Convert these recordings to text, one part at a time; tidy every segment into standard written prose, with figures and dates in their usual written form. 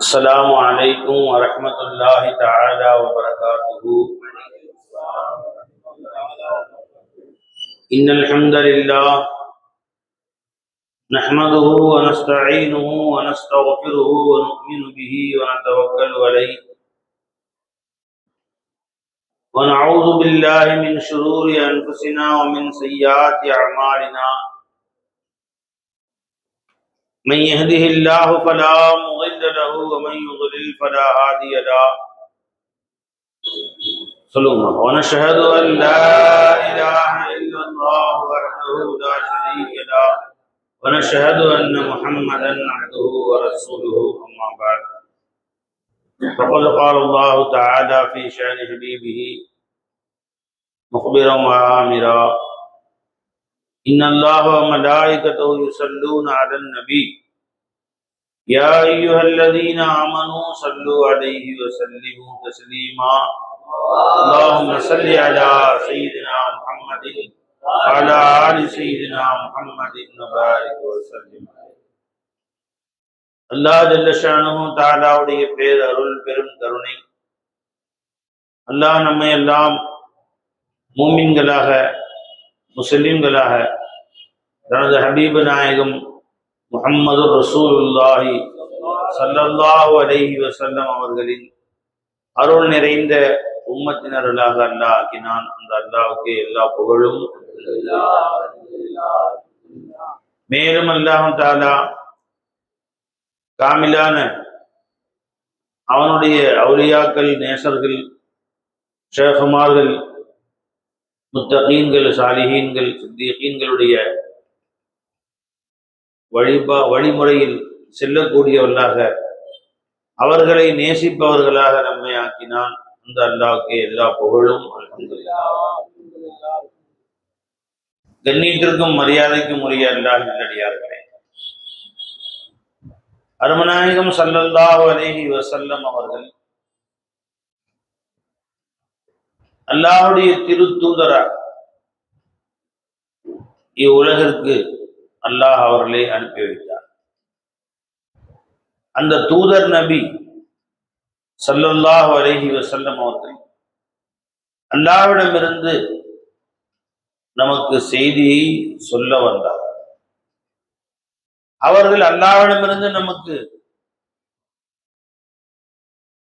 السلام عليكم ورحمة الله تعالى وبركاته. إن الحمد لله نحمده ونستعينه ونستغفره ونؤمن به ونتوكل عليه ونعوذ بالله من شرور أنفسنا ومن سيئات أعمالنا. من يهده الله فلا مضل له ومن يضلل فلا هادي له. ونشهد أن لا إله إلا الله وحده لا شريك له ونشهد أن محمدا عبده ورسوله. أما بعد فقد قال الله تعالى في شأن حبيبه مخبرا وآمرا: إن الله وملائكته يصلون على النبي يا أيها الذين آمنوا صلوا عليه وسلموا تسليما. اللهم صل على سيدنا محمد وعلى آل سيدنا محمد وبارك وسلم. அல்லாஹ் ஜல்ல ஷானுஹு தஆலாவுடைய பேரருள் பெரும் கருணை, அல்லாஹ் நம்மை எல்லாம் மூமின்களாக முஸ்லிம்களாக தனது ஹபீபு நாயகம் முஹம்மது ரசூலுல்லாஹி ஸல்லல்லாஹு அலைஹி வஸல்லம் அவர்களின் அருள் நிறைந்த உம்மத்தினர்களாக அல்லாஹ் ஆக்கினான். அந்த அல்லாஹ்வுக்கு எல்லா புகழும். மேலும் அல்லாஹ் தஆலா காமிலான அவனுடைய அவுலியாக்கள், நேசர்கள், ஷேகுமார்கள், முத்தகீன்கள், சாலிஹீன்கள், சித்தீகீன்களுடைய வழிமுறையில் செல்லக்கூடியவர்களாக, அவர்களை நேசிப்பவர்களாக நம்மை ஆக்கினான். அந்த அல்லாஹ்வுக்கு எல்லா புகழும். அல்ஹம்துலில்லாஹ். கண்ணியத்திற்கும் மரியாதைக்கும் உரிய அல்லாஹ் நல்லடியார்களே, அருமநாயகம் ஸல்லல்லாஹு அலைஹி வஸல்லம் அவர்கள் அல்லாஹ்வுடைய திருத்தூதராக இவ்வுலகிற்கு அல்லாஹ் அவர்களை அனுப்பி வைத்தார். அந்த தூதர் நபி ஸல்லல்லாஹு அலைஹி வஸல்லம் அவர்கள் அல்லாஹ்விடமிருந்து நமக்கு செய்தியை சொல்ல வந்தார். அவர்கள் அல்லாஹ்விடமிருந்து நமக்கு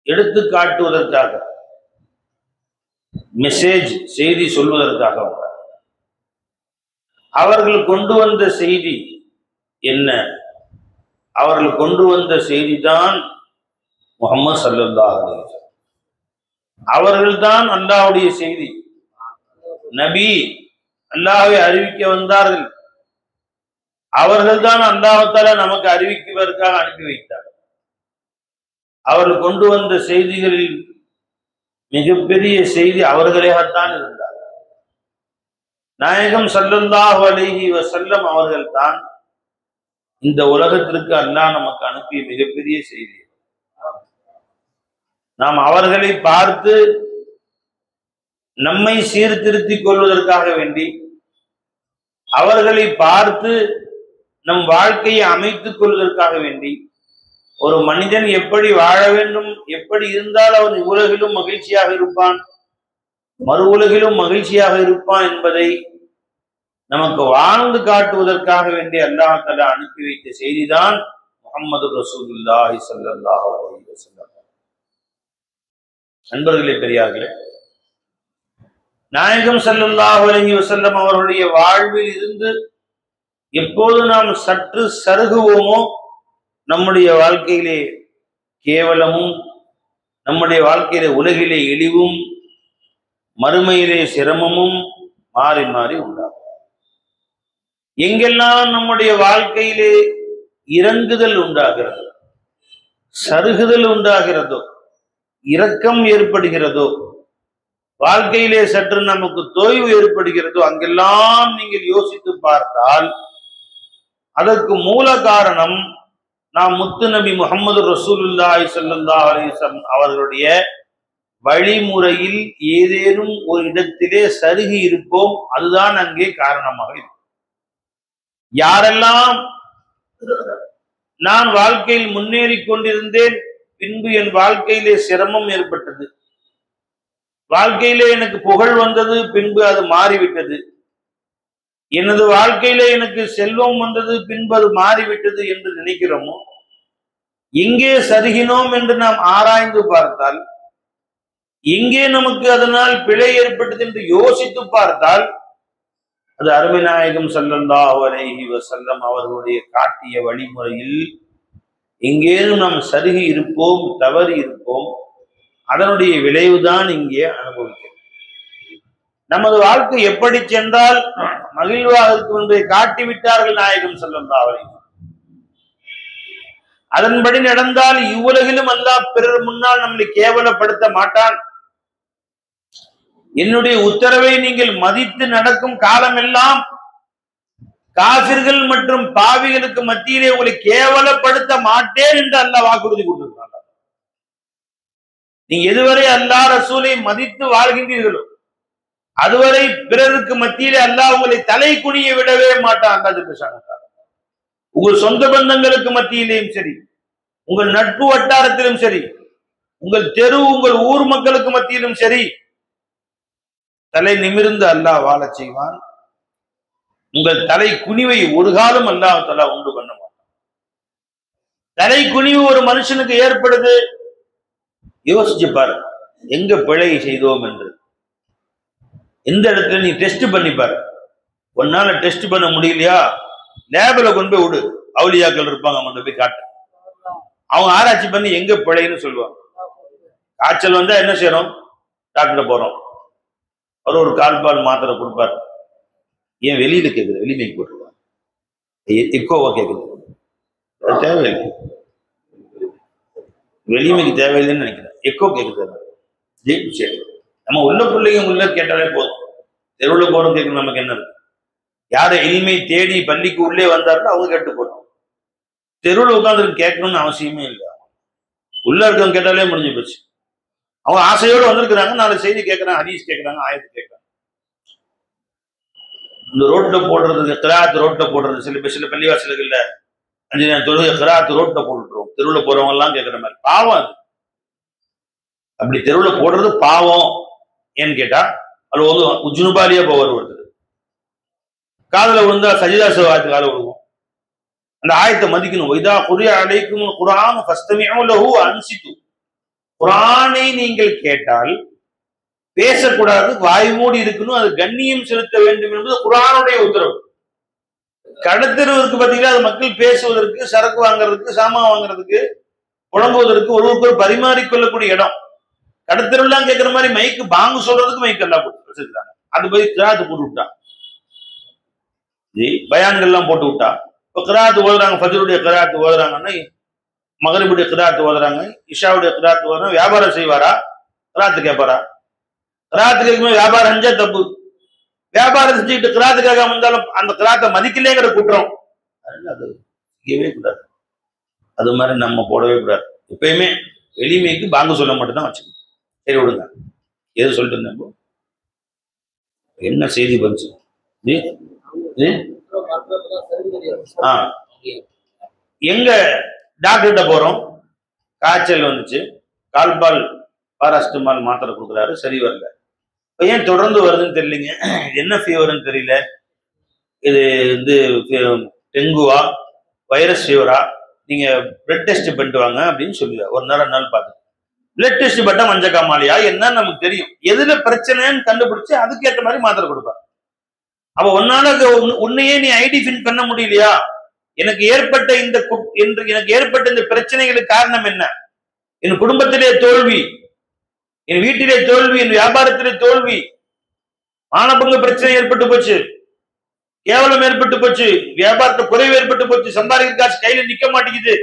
எடுத்து காட்டுவதற்காக, மெசேஜ், செய்தி சொல்வதற்காக வந்தார். அவர்கள் கொண்டு வந்த செய்தி என்ன? அவர்கள் கொண்டு வந்த செய்திதான் முஹம்மது ஸல்லல்லாஹு அலைஹி வஸல்லம். அவர்கள்தான் அல்லாஹ்வுடைய செய்தி. நபி அல்லாஹ்வை அறிவிக்க வந்தார்கள். அவர்கள்தான் அல்லாஹ் தஆலா நமக்கு அறிவிப்பதற்காக அனுப்பி வைத்தார். அவர்கள் கொண்டு வந்த செய்திகளில் மிகப்பெரிய செய்தி அவர்களேதான் இருந்தார். நாயகம் ஸல்லல்லாஹு அலைஹி வஸல்லம் அவர்கள் தான் இந்த உலகத்திற்கு அல்லாஹ் நமக்கு அனுப்பிய மிகப்பெரிய செய்தி. நாம் அவர்களை பார்த்து நம்மை சீர்திருத்திக் கொள்வதற்காக வேண்டி, அவர்களை பார்த்து நம் வாழ்க்கையை அமைத்துக் கொள்வதற்காக வேண்டி, ஒரு மனிதன் எப்படி வாழ வேண்டும், எப்படி இருந்தால் அவன் உலகிலும் மகிழ்ச்சியாக இருப்பான், மறு உலகிலும் மகிழ்ச்சியாக இருப்பான் என்பதை நமக்கு வாழ்ந்து காட்டுவதற்காக வேண்டி அல்லாஹ் தஆலா அனுப்பி வைத்த செய்திதான் முஹம்மது ரசூலுல்லாஹி ஸல்லல்லாஹு அலைஹி வஸல்லம். நண்பர்களே, பெரியார்களே, நாயகம் ஸல்லல்லாஹு அலைஹி வஸல்லம் அவருடைய வாழ்வில் இருந்து எப்போது நாம் சற்று சருகுவோமோ, நம்முடைய வாழ்க்கையிலே கேவலமும், நம்முடைய வாழ்க்கையிலே உலகிலே இழிவும், மறுமையிலே சிரமமும் மாறி மாறி உண்டாகும். எங்கெல்லாம் நம்முடைய வாழ்க்கையிலே இறங்குதல் உண்டாகிறதோ, சருகுதல் உண்டாகிறதோ, இரக்கம் ஏற்படுகிறதோ, வாழ்க்கையிலே சற்று நமக்கு தொய்வு ஏற்படுகிறதோ, அங்கெல்லாம் நீங்கள் யோசித்து பார்த்தால் அதற்கு மூல காரணம் நாம் முத்து நபி முஹம்மது ரசூலுல்லாஹி ஸல்லல்லாஹு அலைஹி வஸல்லம் அவர்களுடைய வழிமுறையில் ஏதேனும் ஒரு இடத்திலே சருகி இருப்போம். அதுதான் அங்கே காரணமாக இருக்கும். யாரெல்லாம் நான் வாழ்க்கையில் முன்னேறி கொண்டிருந்தேன், பின்பு என் வாழ்க்கையிலே சிரமம் ஏற்பட்டது, வாழ்க்கையிலே எனக்கு புகழ் வந்தது, பின்பு அது மாறிவிட்டது, எனது வாழ்க்கையிலே எனக்கு செல்வம் வந்தது, பின்பு அது மாறிவிட்டது என்று நினைக்கிறோமோ, எங்கே சருகினோம் என்று நாம் ஆராய்ந்து பார்த்தால், எங்கே நமக்கு அதனால் பிழை ஏற்பட்டது என்று யோசித்து பார்த்தால், அது அருமை நாயகம் ஸல்லல்லாஹு அலைஹி வஸல்லம் அவர்களுடைய காட்டிய வழிமுறையில் எங்கேனும் நாம் சருகி இருப்போம், தவறி இருப்போம், அதனுடைய விளைவுதான் இங்கே அனுபவிக்கிறோம். நமது வாழ்க்கை எப்படி சென்றால் மகிழ்வாக இருக்கும் என்பதை காட்டிவிட்டார்கள் நாயகம் ஸல்லல்லாஹு அலைஹி வஸல்லம். அதன்படி நடந்தால் இவ்வுலகிலும் அல்லாஹ் பிறர் முன்னால் நம்மை கேவலப்படுத்த மாட்டான். என்னுடைய உத்தரவை நீங்கள் மதித்து நடக்கும் காலமெல்லாம் காபிர்கள் மற்றும் பாவிகளுக்கு மத்தியிலே உங்களை கேவலப்படுத்த மாட்டேன் என்று அல்லாஹ் வாக்குறுதி கொடுத்திருக்கிறார். நீங்க எதுவரை அல்லாஹ் ரசூலை மதித்து வாழ்கின்றீர்களோ அதுவரை பிறருக்கு மத்தியிலே அல்லாஹ் உங்களை தலை குனிய விடவே மாட்டான். உங்கள் சொந்த பந்தங்களுக்கு மத்தியிலேயும் சரி, உங்கள் நட்பு வட்டாரத்திலும் சரி, உங்கள் தெரு உங்கள் ஊர் மக்களுக்கு மத்தியிலும் சரி, தலை நிமிர்ந்து அல்லாஹ் வாழச் செய்வான். உங்கள் தலை குனிவை ஒரு காலம் அல்லாஹ் தஆலா உண்டு பண்ண மாட்டான். தலை குனிவு ஒரு மனுஷனுக்கு ஏற்படுது, யோசிச்சு பாரு எங்க பிழை செய்தோம் என்று. எந்த இடத்துல நீ டெஸ்ட் பண்ணி பாரு. ஒன்னால டெஸ்ட் பண்ண முடியலையா, லேபில கொண்டு போய் விடு, அவுலியாக்கள் இருப்பாங்க, அவங்க போய் காட்டு, அவங்க ஆராய்ச்சி பண்ணி எங்க பிழைன்னு சொல்லுவாங்க. காய்ச்சல் வந்தா என்ன செய்யறோம், டாக்டர் போறோம், அவர் ஒரு கால்பால் மாத்திரை கொடுப்பாரு. ஏன் வெளியில கேக்குது, வெளிமைக்கு போட்டுருவாங்க, எக்கோவா கேக்குது, அது தேவையில்லை, வெளிமைக்கு தேவையில்லைன்னு நினைக்கிறேன், எக்கோ கேக்குது. சரி, நம்ம உள்ள பிள்ளைங்க உள்ள கேட்டாலே போதும், தெருவில் போறோம் கேட்கணும், நமக்கு என்ன இருக்கு. யாரை இனிமை தேடி பள்ளிக்கு உள்ளே வந்தாருன்னா அவங்க கேட்டு போட்டோம், தெருவில் உட்காந்துருக்கு கேட்கணும்னு அவசியமே இல்லை. உள்ள இருக்கவங்க கேட்டாலே முடிஞ்சு போச்சு. அவங்க ஆசையோடு வந்திருக்கிறாங்க, நாலு செய்தி கேட்கறாங்க, ஹதீஸ் கேட்கறாங்க, ஆயத்து கேட்கறாங்க. இந்த ரோட்ல போடுறது, கிராத் ரோட்ல போடுறது, சில பள்ளிவாசல்கள்ல 5 நேரம் தொழுகை கிராத் ரோட்ல போட்டுருவோம், தெருவில் போறவங்க எல்லாம் கேட்கற மாதிரி. பாவம் அது, அப்படி தெருவில் போடுறது பாவம். ஏன்னு கேட்டா அது வந்து உஜ்னுபாலியா போவார் ஒருத்தர், காதல விழுந்தா சஜிதா ஆயத்து கால விழுவோம். அந்த ஆயத்தை மதிக்கணும். வைதா குரிய அலைக்கும் குர்ஆன் ஃபஸ்தமிஉ லஹு அன்சிது. குர்ஆனை நீங்கள் கேட்டால் பேசக்கூடாது, வாய் மூடி இருக்கணும், அது கண்ணியம் செலுத்த வேண்டும் என்பது குர்ஆனுடைய உத்தரவு. கடத்தெருவுக்கு பார்த்தீங்கன்னா அது மக்கள் பேசுவதற்கு, சரக்கு வாங்குறதுக்கு, சாமான் வாங்குறதுக்கு, புலம்புவதற்கு, ஒருவருக்கு பரிமாறிக்கொள்ளக்கூடிய இடம். கடத்தெருவுலாம் கேட்கிற மாதிரி மைக்கு பாங்கு சொல்றதுக்கு மைக்கு எல்லாம் போட்டு வச்சிருக்காங்க. அது போய் கிராத்து போட்டு விட்டா, பயான்கள்லாம் போட்டு விட்டா. இப்போ கிராத்து ஓதுறாங்க, ஃபஜ்ருடைய கிராத்து ஓதுறாங்கன்னா, மகரிபுடைய கிராத்து ஓதுறாங்க, இஷாவுடைய கிராத்து ஓதுறாங்க. வியாபாரம் செய்வாரா, கிராத்து கேட்பாரா? கிராத்து கேட்கும்போது வியாபாரம் செஞ்சா தப்பு, வியாபாரம் செஞ்சுக்கிட்டு கிராத்து கேட்காம இருந்தாலும் அந்த கிராத்தை மதிக்கலேங்கிற குற்றம். அது செய்யவே கூடாது, அது மாதிரி நம்ம போடவே கூடாது. எப்பயுமே எளிமைக்கு பாங்கு சொல்ல மட்டும் தான் வச்சுக்கணும். சரி விடுங்க, எது சொல்லிட்டு இருந்தேன், என்ன செய்தி பஞ்சு. எங்க டாக்டர்கிட்ட போறோம், காய்ச்சல் வந்துச்சு, கால்பால் பாராஸ்டமால் மாத்திரை கொடுக்குறாரு, சரி வரல. ஏன் தொடர்ந்து வருதுன்னு தெரியலங்க, என்ன ஃபீவர்னு தெரியல, இது வந்து டெங்குவா வைரஸ் ஃபீவரா, நீங்க பிளட் டெஸ்ட் பண்ணிட்டு வாங்க அப்படின்னு சொல்லுவாங்க. ஒரு நாள் 2 நாள் பார்த்து பிளட் டெஸ்ட் பண்ணா மஞ்சள் காமாலியா என்னன்னு நமக்கு தெரியும், எதுல பிரச்சனைன்னு கண்டுபிடிச்சு அதுக்கேற்ற மாதிரி மாத்திரை கொடுப்பாங்க. அப்ப ஒன்னால உன்னையே நீ ஐடென்டிஃபை பண்ண முடியலையா, எனக்கு ஏற்பட்ட இந்த பிரச்சனைகளுக்கு காரணம் என்ன, என் குடும்பத்திலே தோல்வி, என் வீட்டிலே தோல்வி, என் வியாபாரத்திலே தோல்வி, மானபங்க பிரச்சனை ஏற்பட்டு போச்சு, கேவலம் ஏற்பட்டு போச்சு, வியாபாரத்தை குறைவு ஏற்பட்டு போச்சு, சம்பாதிக்கிற காசு கையில நிக்க மாட்டேங்குது,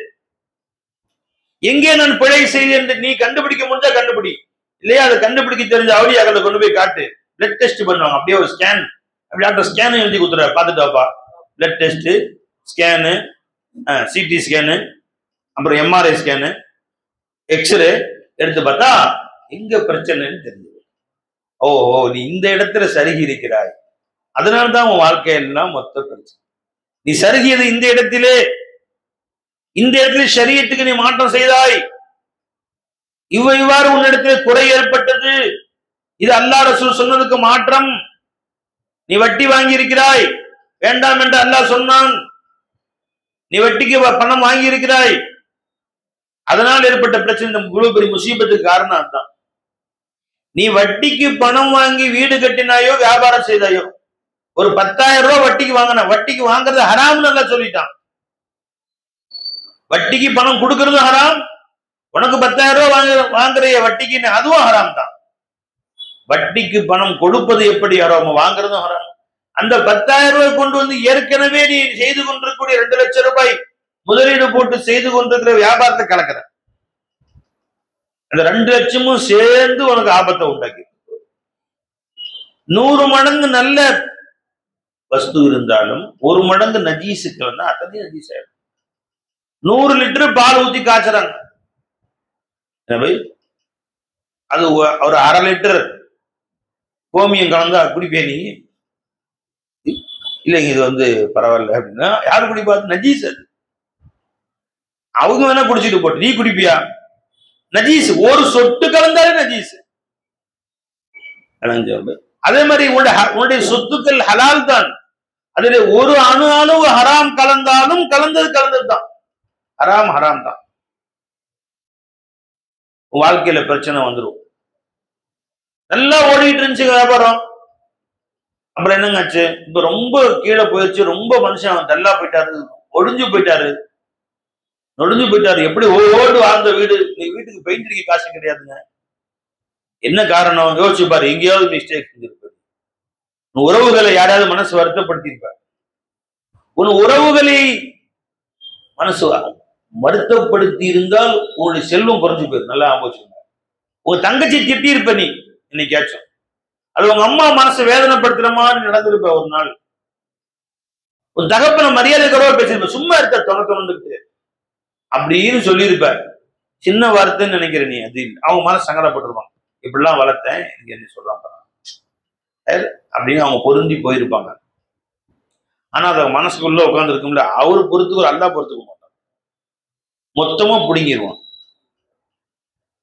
எங்கே நான் பிழை செய்து என்று நீ கண்டுபிடிக்க முடிஞ்சா கண்டுபிடி, இல்லையா அதை கண்டுபிடிக்க தெரிஞ்ச அவுலியாக்களை கொண்டு போய் காட்டு. பிளட் டெஸ்ட் பண்ணுவாங்க, அப்படியே ஒரு ஸ்கேன், அப்படி டாக்டர் ஸ்கேன் எழுதி கொடுத்துறாரு, பார்த்துட்டு வாப்பா, blood test, scan, CT scan, அப்புறம் எம்ஆர்ஐ ஸ்கேனு, எக்ஸ்ரே எடுத்து பார்த்தா எங்க பிரச்சனைன்னு தெரிஞ்சது. ஓ நீ இந்த இடத்துல சருகி இருக்கிறாய், அதனால்தான் உன் வாழ்க்கையெல்லாம் மொத்த பிரச்சனை. நீ சருகியது இந்த இடத்துல ஷரியத்துக்கு நீ மாற்றம் செய்தாய், இவ்வாறு உன்னிடத்தில் குறை ஏற்பட்டது, இது அல்லாஹ் ரசூல் சொன்னதுக்கு மாற்றம். நீ வட்டி வாங்கி இருக்கிறாய், வேண்டாம் என்று அல்லாஹ் சொன்னான். நீ வட்டிக்கு பணம் வாங்கி இருக்கிறாய், அதனால் ஏற்பட்ட பிரச்சனை. இந்த இவ்வளவு பெரிய முசீபத்துக்கு காரணம் அதுதான். நீ வட்டிக்கு பணம் வாங்கி வீடு கட்டினாயோ வியாபாரம் செய்தாயோ, ஒரு 10,000 ரூபாய் வட்டிக்கு வாங்கின, வட்டிக்கு வாங்குறது ஹராம்னு நல்லா சொல்லிட்டான். வட்டிக்கு பணம் கொடுக்கறதும் ஹராம், உனக்கு 10,000 ரூபாய் வாங்குற வட்டிக்கு அதுவும் ஹராம் தான். வட்டிக்கு பணம் கொடுப்பது எப்படி ஹராமோ வாங்குறதும் ஹராம். அந்த 10,000 ரூபாய் கொண்டு வந்து ஏற்கனவே நீ செய்து கொண்டிருக்கக்கூடிய 2 லட்சம் ரூபாய் முதலீடு போட்டு செய்து கொண்டிருக்கிற வியாபாரத்தை கலக்கிற, அந்த 2 லட்சமும் சேர்ந்து உனக்கு ஆபத்தை உண்டாக்கி. 100 மடங்கு நல்ல வஸ்து இருந்தாலும் 1 மடங்கு நஜீசுக்கு வந்தா அத்தனையும் நஜீஸ் ஆயிடும். 100 லிட்டர் பால் ஊத்தி காய்ச்சறாங்க, அது ஒரு 1/2 லிட்டர் கோமியம் கலந்தா குடிப்பே நீ? இல்லைங்க இது பரவாயில்ல அப்படின்னா யாரு குடிப்பா? நஜீஸ். அது அவங்க வேணா குடிச்சிட்டு போட்டு, நீ குடிப்பியா? நஜீஸ். ஒரு சொட்டு கலந்தாலே நஜீஸ். அதே மாதிரி உன்னுடைய சொத்துக்கள் ஹலால் தான், அதுல ஒரு அணு ஹராம் கலந்தாலும் கலந்தது தான், ஹராம் தான். வாழ்க்கையில பிரச்சனை வந்துடும். நல்லா ஓடிட்டு இருந்துச்சு வியாபாரம், அப்புறம் என்னங்க ஆச்சு? இப்ப ரொம்ப கீழே போயிடுச்சு, ரொம்ப மனுஷன் டல்லா போயிட்டாரு, நொடிஞ்சு போயிட்டாரு. எப்படி ஓடு வாழ்ந்த வீடு, நீ வீட்டுக்கு பெயிண்ட் அடிக்க காசு கிடையாதுங்க. என்ன காரணம் யோசிச்சு பாரு. எங்கேயாவது மிஸ்டேக் செஞ்சிருப்பாரு, உன் உறவுகளை யாராவது மனசு வருத்தப்படுத்திருப்பார். உன் உறவுகளை மனசு வருத்தப்படுத்தி இருந்தால் உன்னுடைய செல்வம் குறைஞ்சு போயிரு. நல்லா ஆம்போச்சுங்க. உங்க தங்கச்சி திட்டி இருப்ப நீ இன்னைக்காச்சும், அது உங்க அம்மா மனசு வேதனைப்படுத்துற மாதிரி நடந்திருப்ப. ஒரு நாள் உன் தகப்பன மரியாதை குறைவா பேசிருப்ப, சும்மா இருக்க தொடர்ந்துட்டு அப்படின்னு சொல்லியிருப்ப. சின்ன வார்த்தைன்னு நினைக்கிற நீ, அது இல்லை. அவங்க மனசு சங்கடப்பட்டிருப்பாங்க, இப்படிலாம் வளர்த்தேன் இங்க என்ன சொல்றாங்க அப்படின்னு அவங்க பொருந்தி போயிருப்பாங்க. ஆனா அத மனசுக்குள்ள உட்கார்ந்து இருக்கும்ல, அவரு பொறுத்துக்கு அல்லா பொறுத்துக்க மாட்டாங்க, மொத்தமா பிடுங்கிடுவான்.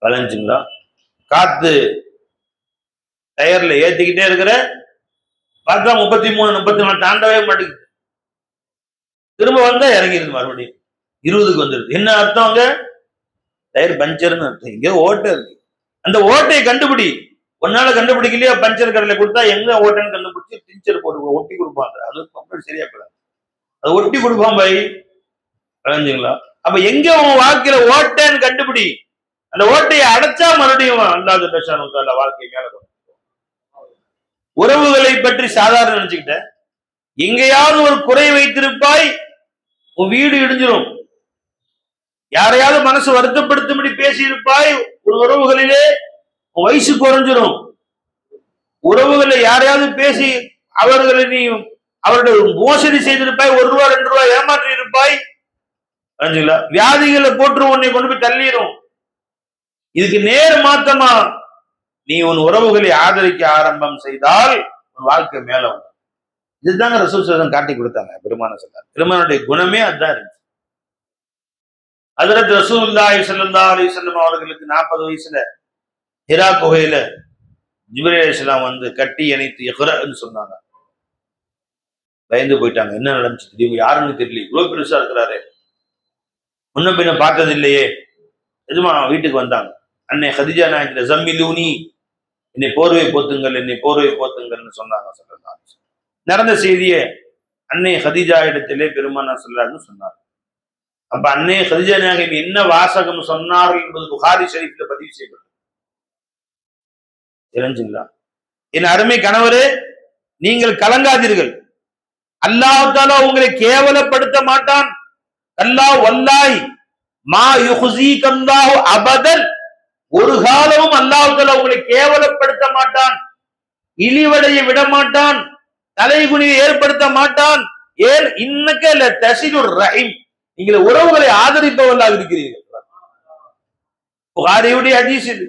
வளைஞ்சுங்களா? காத்து டயர்ல ஏத்திக்கிட்டே இருக்கிற, பார்த்தா 33 34 தாண்டவே மாட்டேங்குது. திரும்ப வந்தா இறங்கிடுது, மறுபடியும் 20க்கு வந்துடுது. என்ன அர்த்தம்? அங்க டயர் பஞ்சர்னு அர்த்தம். இங்க ஓட்டை இருக்கு, அந்த ஓட்டையை கண்டுபிடி. ஒன்னால கண்டுபிடிக்கலையா, பஞ்சர் கடையில கொடுத்தா எங்க ஓட்டைன்னு கண்டுபிடிச்சு டிஞ்சர் போட்டு ஒட்டி கொடுப்பாங்க. அது கம்ப்ளீட் சரியா கூடாது, அது ஒட்டி கொடுப்பான் பாய். வளைஞ்சுங்களா? அப்ப எங்க உன் வாழ்க்கையில ஓட்டைன்னு கண்டுபிடி. அந்த ஓட்டையை அடைச்சா மறுபடியும் அல்லாஹ் பேசான வாழ்க்கை மேல. உறவுகளை பற்றி சாதாரண நினைச்சுக்கிட்ட, எங்கேயாவது ஒரு குறை வைத்திருப்பாய், உன் வீடு இடிஞ்சிரும். யாரையாவது மனசு வருத்தப்படுத்தும்படி பேசி இருப்பாய், ஒரு உறவுகளிலே உன் வயசு குறைஞ்சிரும். உறவுகளை யாரையாவது பேசி அவர்களை நீ அவருடைய மோசடி செய்திருப்பாய், 1 ரூபா 2 ரூபாய் ஏமாற்றி இருப்பாய். வியாதிகளை போட்டு உன்னை கொண்டு போய் தள்ளிடும். இதுக்கு நேர் மாத்தமா நீ உன் உறவுகளை ஆதரிக்க ஆரம்பம் செய்தால் உன் வாழ்க்கை மேல வரும். இதுதாங்க ரசூல் ஸல்லல்லாஹு காட்டி கொடுத்தாங்க. பெருமான சொன்னார், பெருமானுடைய குணமே அதுதான் இருந்துச்சு. ஹஜ்ரத் ரசூலுல்லாஹி ஸல்லல்லாஹு அலைஹி வஸல்லம் அவர்களுக்கு 40 வயசுல ஹிரா குகையில ஜிப்ரீல் அலைஹிஸ்ஸலாம் கட்டி அணைத்து இக்ரான்னு சொன்னாங்க. பயந்து போயிட்டாங்க, என்ன நடந்துச்சு தெரியும், யாருன்னு தெரியல, இவ்வளவு பெருசா இருக்கிறாரு, முன்ன பின்ன பார்த்தது இல்லையே. எதுமா வீட்டுக்கு வந்தாங்க. அன்னை ஹதிஜா நாயகிட்ட ஜம்மிலூனி, என்னை போர்வை போத்துங்கள்னு சொன்னாங்க. நடந்த செய்தியை அன்னை ஹதிஜா இடத்திலே பெருமானார் ஸல்லல்லாஹு சொன்னார். அப்ப அன்னை ஹதிஜா நாயகி என்ன வாசகம் சொன்னார்கள் என்பது புகாரி ஷரீஃப்ல பதிவு செய்யப்பட்டது. தெரிஞ்சுங்களா? என் அருமை கணவரே, நீங்கள் கலங்காதீர்கள், அல்லாஹ் தஆலா உங்களை கேவலப்படுத்த மாட்டான். அல்லாஹ் வல்லாஹி மா யுஹ்ஸீகல்லாஹு அபதன், ஒரு காலமும் அல்லாஹ் தஆலா உங்களை கேவலப்படுத்த மாட்டான், இழிவடைய விட மாட்டான், தலைகுனிவை ஏற்படுத்த மாட்டான். ஏன் இன்னக்க லதஸிலுர் ரஹீம், நீங்கள் உறவுகளை ஆதரிப்பவர்களாக இருக்கிறீர்கள். புகாரியுடைய ஹதீஸ் இது.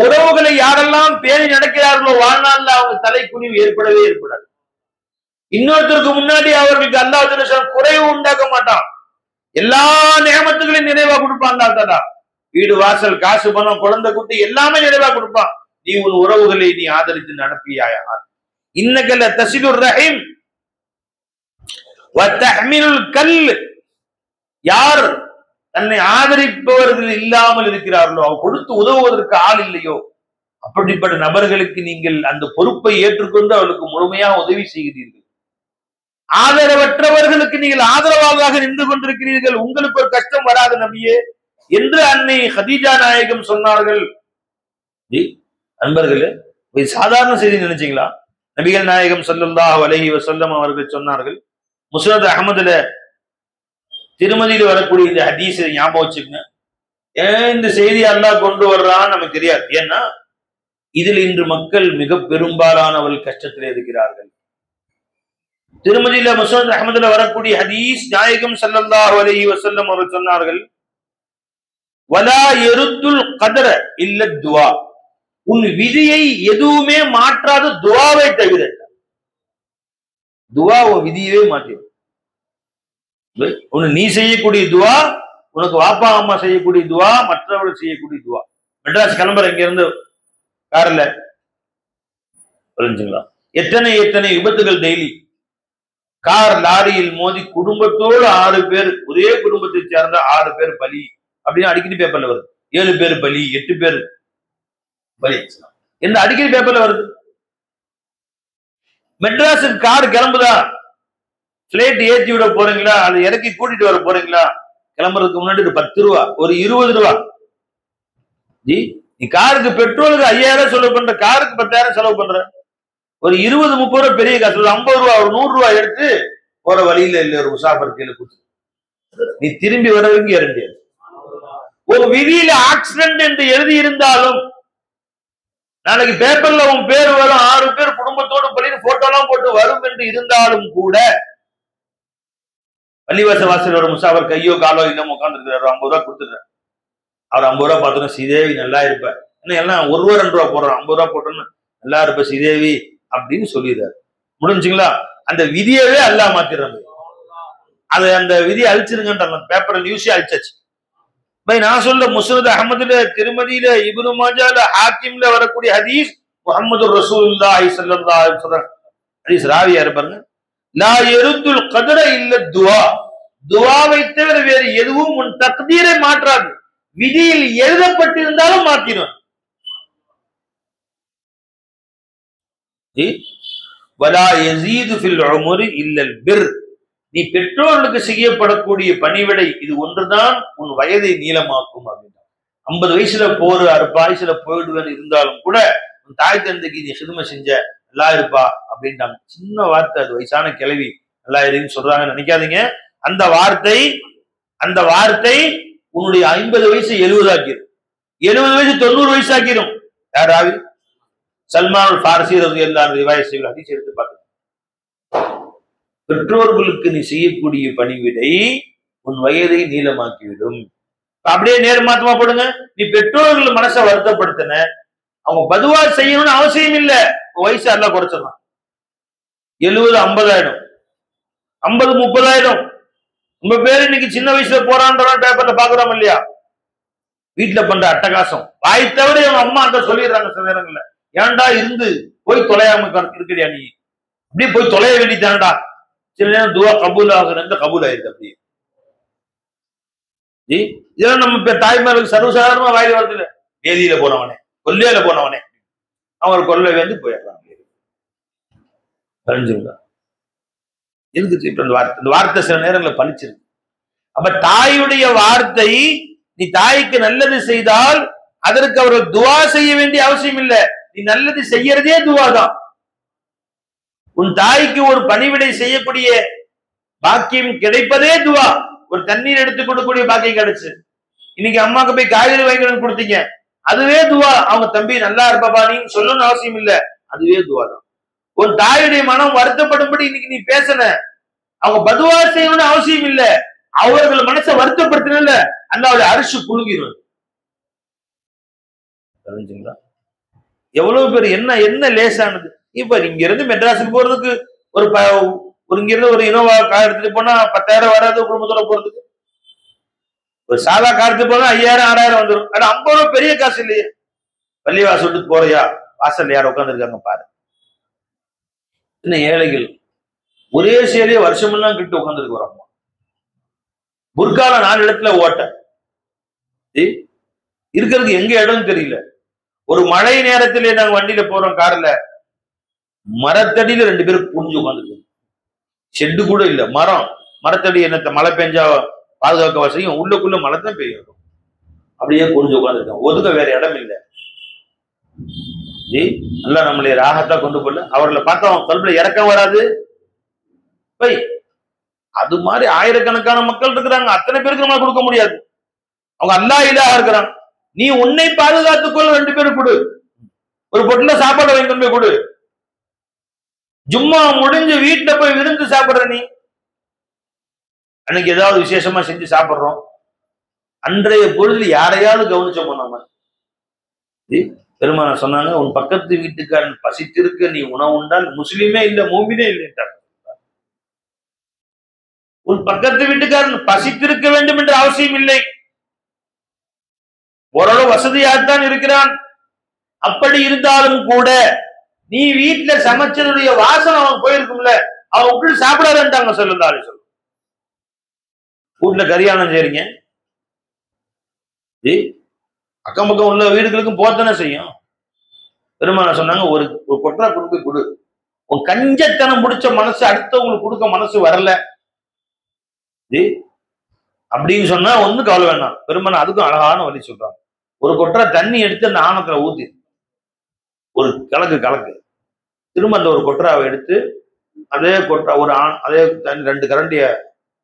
உறவுகளை யாரெல்லாம் பேணி நடக்கிறார்களோ வாழ்நாள்ல அவங்க தலைக்குனிவு ஏற்படவே ஏற்படாது. இன்னொருத்தருக்கு முன்னாடி அவர்களுக்கு அல்லாஹ் தஆலா குறைவு உண்டாக்க மாட்டான், எல்லா நியமத்துகளையும் நிறைவா கொடுப்பான் அல்லாஹ் தஆலா. வீடு வாசல் காசு பணம் குழந்தை குட்டி எல்லாமே நிறைவா கொடுப்பான். நீ உன் உறவுகளை நீ ஆதரித்து நடப்பியாயா. இன்னகல தசிலுர் ரஹீம் வ தஹ்மிலுல் கல். யார் தன்னை ஆதரிப்பவர்கள் இல்லாமல் இருக்கிறார்களோ, அவர் கொடுத்து உதவுவதற்கு ஆள் இல்லையோ, அப்படிப்பட்ட நபர்களுக்கு நீங்கள் அந்த பொறுப்பை ஏற்றுக்கொண்டு அவர்களுக்கு முழுமையாக உதவி செய்கிறீர்கள். ஆதரவற்றவர்களுக்கு நீங்கள் ஆதரவாக நின்று கொண்டிருக்கிறீர்கள். உங்களுக்கு ஒரு கஷ்டம் வராது நபியே என்று அன்னை ஹதீஜா நாயகம் சொன்னார்கள். அன்பர்களே, சாதாரண செய்தி நினைச்சீங்களா? நபிகள் நாயகம் ஸல்லல்லாஹு அலைஹி வஸல்லம் அவர்கள் சொன்னார்கள். முஸ்னத் அஹ்மதுல திருமதியில் வரக்கூடிய இந்த ஹதீஸை ஞாபகம் வச்சுக்கங்க. ஏன் இந்த செய்தி அல்லாஹ் கொண்டு வர்றான்னு நமக்கு தெரியாது. ஏன்னா இதில் இன்று மக்கள் மிக பெரும்பாலானவர்கள் கஷ்டத்தில் இருக்கிறார்கள். திருமதியில முஸ்னத் அஹ்மதுல வரக்கூடிய ஹதீஸ், நாயகம் ஸல்லல்லாஹு அலைஹி வஸல்லம் அவர்கள் சொன்னார்கள், வலா யருத்துல் கதர இல்ல துஆ. உன் விதியை எதுவுமே மாற்றாத துஆவை தவிர. துஆ உன் விதியவே மாற்றிடும். நீ செய்யக்கூடிய துஆ, உனக்கு வாப்பா அம்மா செய்யக்கூடிய துஆ, மற்றவர்கள் செய்யக்கூடிய துஆ. மெட்ராஸ் கிளம்புற இங்க இருந்து கார்ல புரிஞ்சுங்களா? எத்தனை எத்தனை விபத்துகள் டெய்லி. கார் லாரியில் மோதி குடும்பத்தோடு 6 பேர், ஒரே குடும்பத்தை சேர்ந்த 6 பேர் பலி அப்படின்னு அடிக்கடி பேப்பர்ல வருது. 7 பேர் பலி, 8 பேர் பலி என்று அடிக்கடி பேப்பர்ல வருது. மெட்ராஸுக்கு கார் கிளம்புதா, பிளைட் ஏற்றி விட போறீங்களா, அதை இறக்கி கூட்டிட்டு வர போறீங்களா, கிளம்புறதுக்கு முன்னாடி ஒரு 10 ரூபா, ஒரு 20 ரூபா. ஜி, நீ காருக்கு பெட்ரோலுக்கு 5000 செலவு பண்ற, காருக்கு 10,000 செலவு பண்ற. ஒரு 20-30 ரூபா பெரிய காசு, ஒரு 50 ரூபா, ஒரு 100 ரூபாய் எடுத்து போற வழியில இல்ல ஒரு முசாஃபர் கீழே கொடுத்து நீ திரும்பி வரவங்க இரண்டு. ஒரு விதியில ஆக்சிடென்ட் என்று எழுதி இருந்தாலும் நாளைக்கு பேப்பர்ல உன் பேர் வரும், 6 பேர் குடும்பத்தோடு பள்ளின்னு போட்டோலாம் போட்டு வரும் என்று இருந்தாலும் கூட, பள்ளிவாச வாசல் ஒரு முசாஃபர் கையோ காலோ இல்லாம உட்கார்ந்துருக்கிறாரு, 50 ரூபா கொடுத்துடுறேன். அவர் 50 ரூபா பார்த்தோன்னா, ஸ்ரீதேவி நல்லா இருப்ப, என்ன எல்லாம் 1 ரூபா 2 ரூபா போடுறோம், 50 ரூபா போட்டோன்னு நல்லா இருப்ப ஸ்ரீதேவி அப்படின்னு சொல்லிடுறாரு. முடிஞ்சுங்களா? அந்த விதியவே அல்லாஹ் மாத்திடுறாங்க. அதை அந்த விதியை அழிச்சிருங்கன்ற பேப்பர் நியூஸே அழிச்சாச்சு. நான் சொல்ல முஸ்னத் அஹ்மதுல, திருமதியில, இப்னு மாஜால, ஹாக்கிம்ல வரக்கூடிய ஹதீஸ், முஹம்மது ரசூலுல்லாஹி ஸல்லல்லாஹு அலைஹி வஸல்லம் ஹதீஸ் ராவியா இருப்பாருங்க, லா யருத்துல் கதர இல்ல துஆ. துஆவை தவிர வேறு எதுவும் உன் தக்தீரை மாற்றாது. விதியில் எழுதப்பட்டிருந்தாலும் மாற்றிடும். வலா யஸீது ஃபில் உம்ரி இல்லல் பிர். நீ பெற்றோர்களுக்கு செய்யப்படக்கூடிய பணிவிடை இது ஒன்றுதான் உன் வயதை நீளமாக்கும் அப்படின்னா. 50 வயசுல போற, 60 வயசுல போயிடுவேன்னு இருந்தாலும் கூட உன் தாய் தந்தைக்கு நீ ஹிதுமை செஞ்ச, நல்லா இருப்பா அப்படின்ட்டாங்க. சின்ன வார்த்தை, அது வயசான கிழவி நல்லா இருக்குன்னு சொல்றாங்கன்னு நினைக்காதீங்க. அந்த வார்த்தை உன்னுடைய 50 வயசு 70 ஆக்கிடும், 70 வயசு 90 வயசு ஆக்கிடும். யாராவது சல்மான் ஃபாரிசி ரலியல்லாஹு அன்ஹு ரிவாயத் செய்கிற ஹதீஸ் எடுத்து பார்க்க, பெற்றோர்களுக்கு நீ செய்யக்கூடிய பணிவிடை உன் வயதை நீளமாக்கிவிடும். அப்படியே நேர்மாத்தமா போடுங்க. நீ பெற்றோர்கள் மனசை வருத்தப்படுத்தின, அவங்க பதுவா செய்யணும்னு அவசியம் இல்லை. வயசு எல்லாம் குறைச்சிடலாம். 70 50 ஆயிடும், 50 30 ஆயிடும். உங்க பேரு இன்னைக்கு சின்ன வயசுல போறான்ற பேப்பர்ல பாக்குறோம் இல்லையா? வீட்டுல பண்ற அட்டகாசம் வாய் தவிர அவங்க அம்மா அந்த சொல்லிடுறாங்க சில நேரங்கள்ல, ஏன்டா இருந்து போய் தொலையாம இருக்கிறியா நீ, அப்படியே போய் தொலைய வேண்டித்தானடா. சில நேரம் துவா கபூல் ஆகுறது கபூல் ஆயிருக்கு. அப்படியே இதெல்லாம் நம்ம தாய்மார்களுக்கு சர்வசாதாரணமா வாயில வருது இல்ல. வேதியில போனவனே, கொல்லையில போனவனே, அவங்க கொல்லை வந்து போயிடுறாங்க. தெரிஞ்சுங்களா? இருக்கு இப்ப இந்த வார்த்தை சில நேரங்களில் பழிச்சிருக்கு. அப்ப தாயுடைய வார்த்தை, நீ தாய்க்கு நல்லது செய்தால் அதற்கு அவர்கள் துவா செய்ய வேண்டிய அவசியம் இல்லை. நீ நல்லது செய்யறதே துவா தான். உன் தாய்க்கு ஒரு பணிவிடை செய்யக்கூடிய பாக்கியம் கிடைப்பதே துவா. ஒரு தண்ணீர் எடுத்து கொடுக்கக்கூடிய பாக்கியம் கிடைச்சு, இன்னைக்கு அம்மாக்கு போய் காய்கறி வாங்கி கொடுத்தீங்க, அதுவே துவா. அவங்க தம்பி நல்லா இருப்பா நீ சொல்லணும்னு அவசியம் இல்லை, அதுவே துவா தான். உன் தாயுடைய மனம் வருத்தப்படும்படி இன்னைக்கு நீ பேசல, அவங்க பதுவா செய்யணும்னு அவசியம் இல்லை, அவர்கள் மனசை வருத்தப்படுத்தின அல்லாஹ்வுடைய அரிசி புழுங்கிடும். தெரிஞ்சுங்களா? எவ்வளவு பேர் என்ன லேசானது. இப்ப இங்க இருந்து மெட்ராஸுக்கு போறதுக்கு ஒரு இங்க இருந்து ஒரு இனோவா கார் எடுத்துட்டு போனா 10,000 வராது குடும்பத்தோட போறதுக்கு. ஒரு சாதா காலத்து போனா 5000 6000 வந்துடும். ஆனா 50 ரூபாய் பெரிய காசு இல்லையே. பள்ளிவாசல் விட்டு போறியா, வாசல் யார் உட்கார்ந்து இருக்காங்க பாரு. இன்னும் ஏழைகள் ஒரே சேலையே வருஷமெல்லாம் கிட்ட உட்கார்ந்துருக்கு வரோம். புர்கால 4 இடத்துல ஓட்ட இருக்கிறதுக்கு எங்க இடம் தெரியல. ஒரு மழை நேரத்திலே நாங்க வண்டியில போறோம், கார்ல மரத்தடியில 2 பேரும் புரிஞ்சு உட்காந்துருக்கு. ஷெட்டு கூட இல்ல, மரத்தடி என்னத்த மழை பெஞ்சா பாதுகாக்க வசதியும், உள்ளுக்குள்ள மழை தான் பெய்யும். அப்படியே புரிஞ்சு உட்காந்துருக்கோம். ஒதுக்க வேற இடம் இல்லை. நல்லா நம்மளை ராகத்தா கொண்டு போல அவர்களை பார்த்தா அவன் கல்வில இறக்கம் வராது. அது மாதிரி ஆயிரக்கணக்கான மக்கள் இருக்கிறாங்க. அத்தனை பேருக்கு நம்மளால கொடுக்க முடியாது. அவங்க அல்லாஹ் இலாஹா இருக்கிறான். நீ உன்னை பாதுகாத்துக்கொள்ள 2 பேரும் கொடு. ஒரு பொட்டில சாப்பாடு வாங்கி கொண்டு போய் கொடு. ஜும்மா முடிஞ்சு வீட்டுல போய் விருந்து சாப்பிடுற நீ. அன்னைக்கு ஏதாவது விசேஷமா செஞ்சு சாப்பிடுறோம். அன்றைய பொழுது யாரையாவது கவனிச்சோமோ நம்ம? பெருமான சொன்னாங்க, உன் பக்கத்து வீட்டுக்காரன் பசித்திருக்க நீ உணவு உண்டால் முஸ்லிமே இல்லை, மூமினே இல்லைன்றாங்க. உன் பக்கத்து வீட்டுக்காரன் பசித்திருக்க வேண்டும் என்ற அவசியம் இல்லை. ஓரளவு வசதியாகத்தான் இருக்கிறான். அப்படி இருந்தாலும் கூட நீ வீட்டுல சமைச்சதுடைய வாசனை அவன் போயிருக்கும்ல, அவன் உள்ள சாப்பிடாதான்ட்டாங்க. சொல்லுந்தாரு சொல்லு. வீட்டுல கரியானம் செய்றீங்க, அக்கம் பக்கம் உள்ள வீடுகளுக்கும் போத்தானே செய்யும். பெருமான சொன்னாங்க, ஒரு கொட்டா கொடுக்க கொடு. உன் கஞ்சத்தனம் பிடிச்ச மனசு அடுத்தவங்களுக்கு கொடுக்க மனசு வரல அப்படின்னு சொன்னா ஒண்ணு கவலை வேணாம். பெருமான அதுக்கும் அழகான வழி சொல்றாங்க. ஒரு கொட்டா தண்ணி எடுத்து அந்த ஆணத்துல ஊத்தி ஒரு கலக்கு திரும்ப அந்த ஒரு கொட்டராவை எடுத்து அதே கொட்டா ஒரு அதே தண்ணி 2 கரண்டிய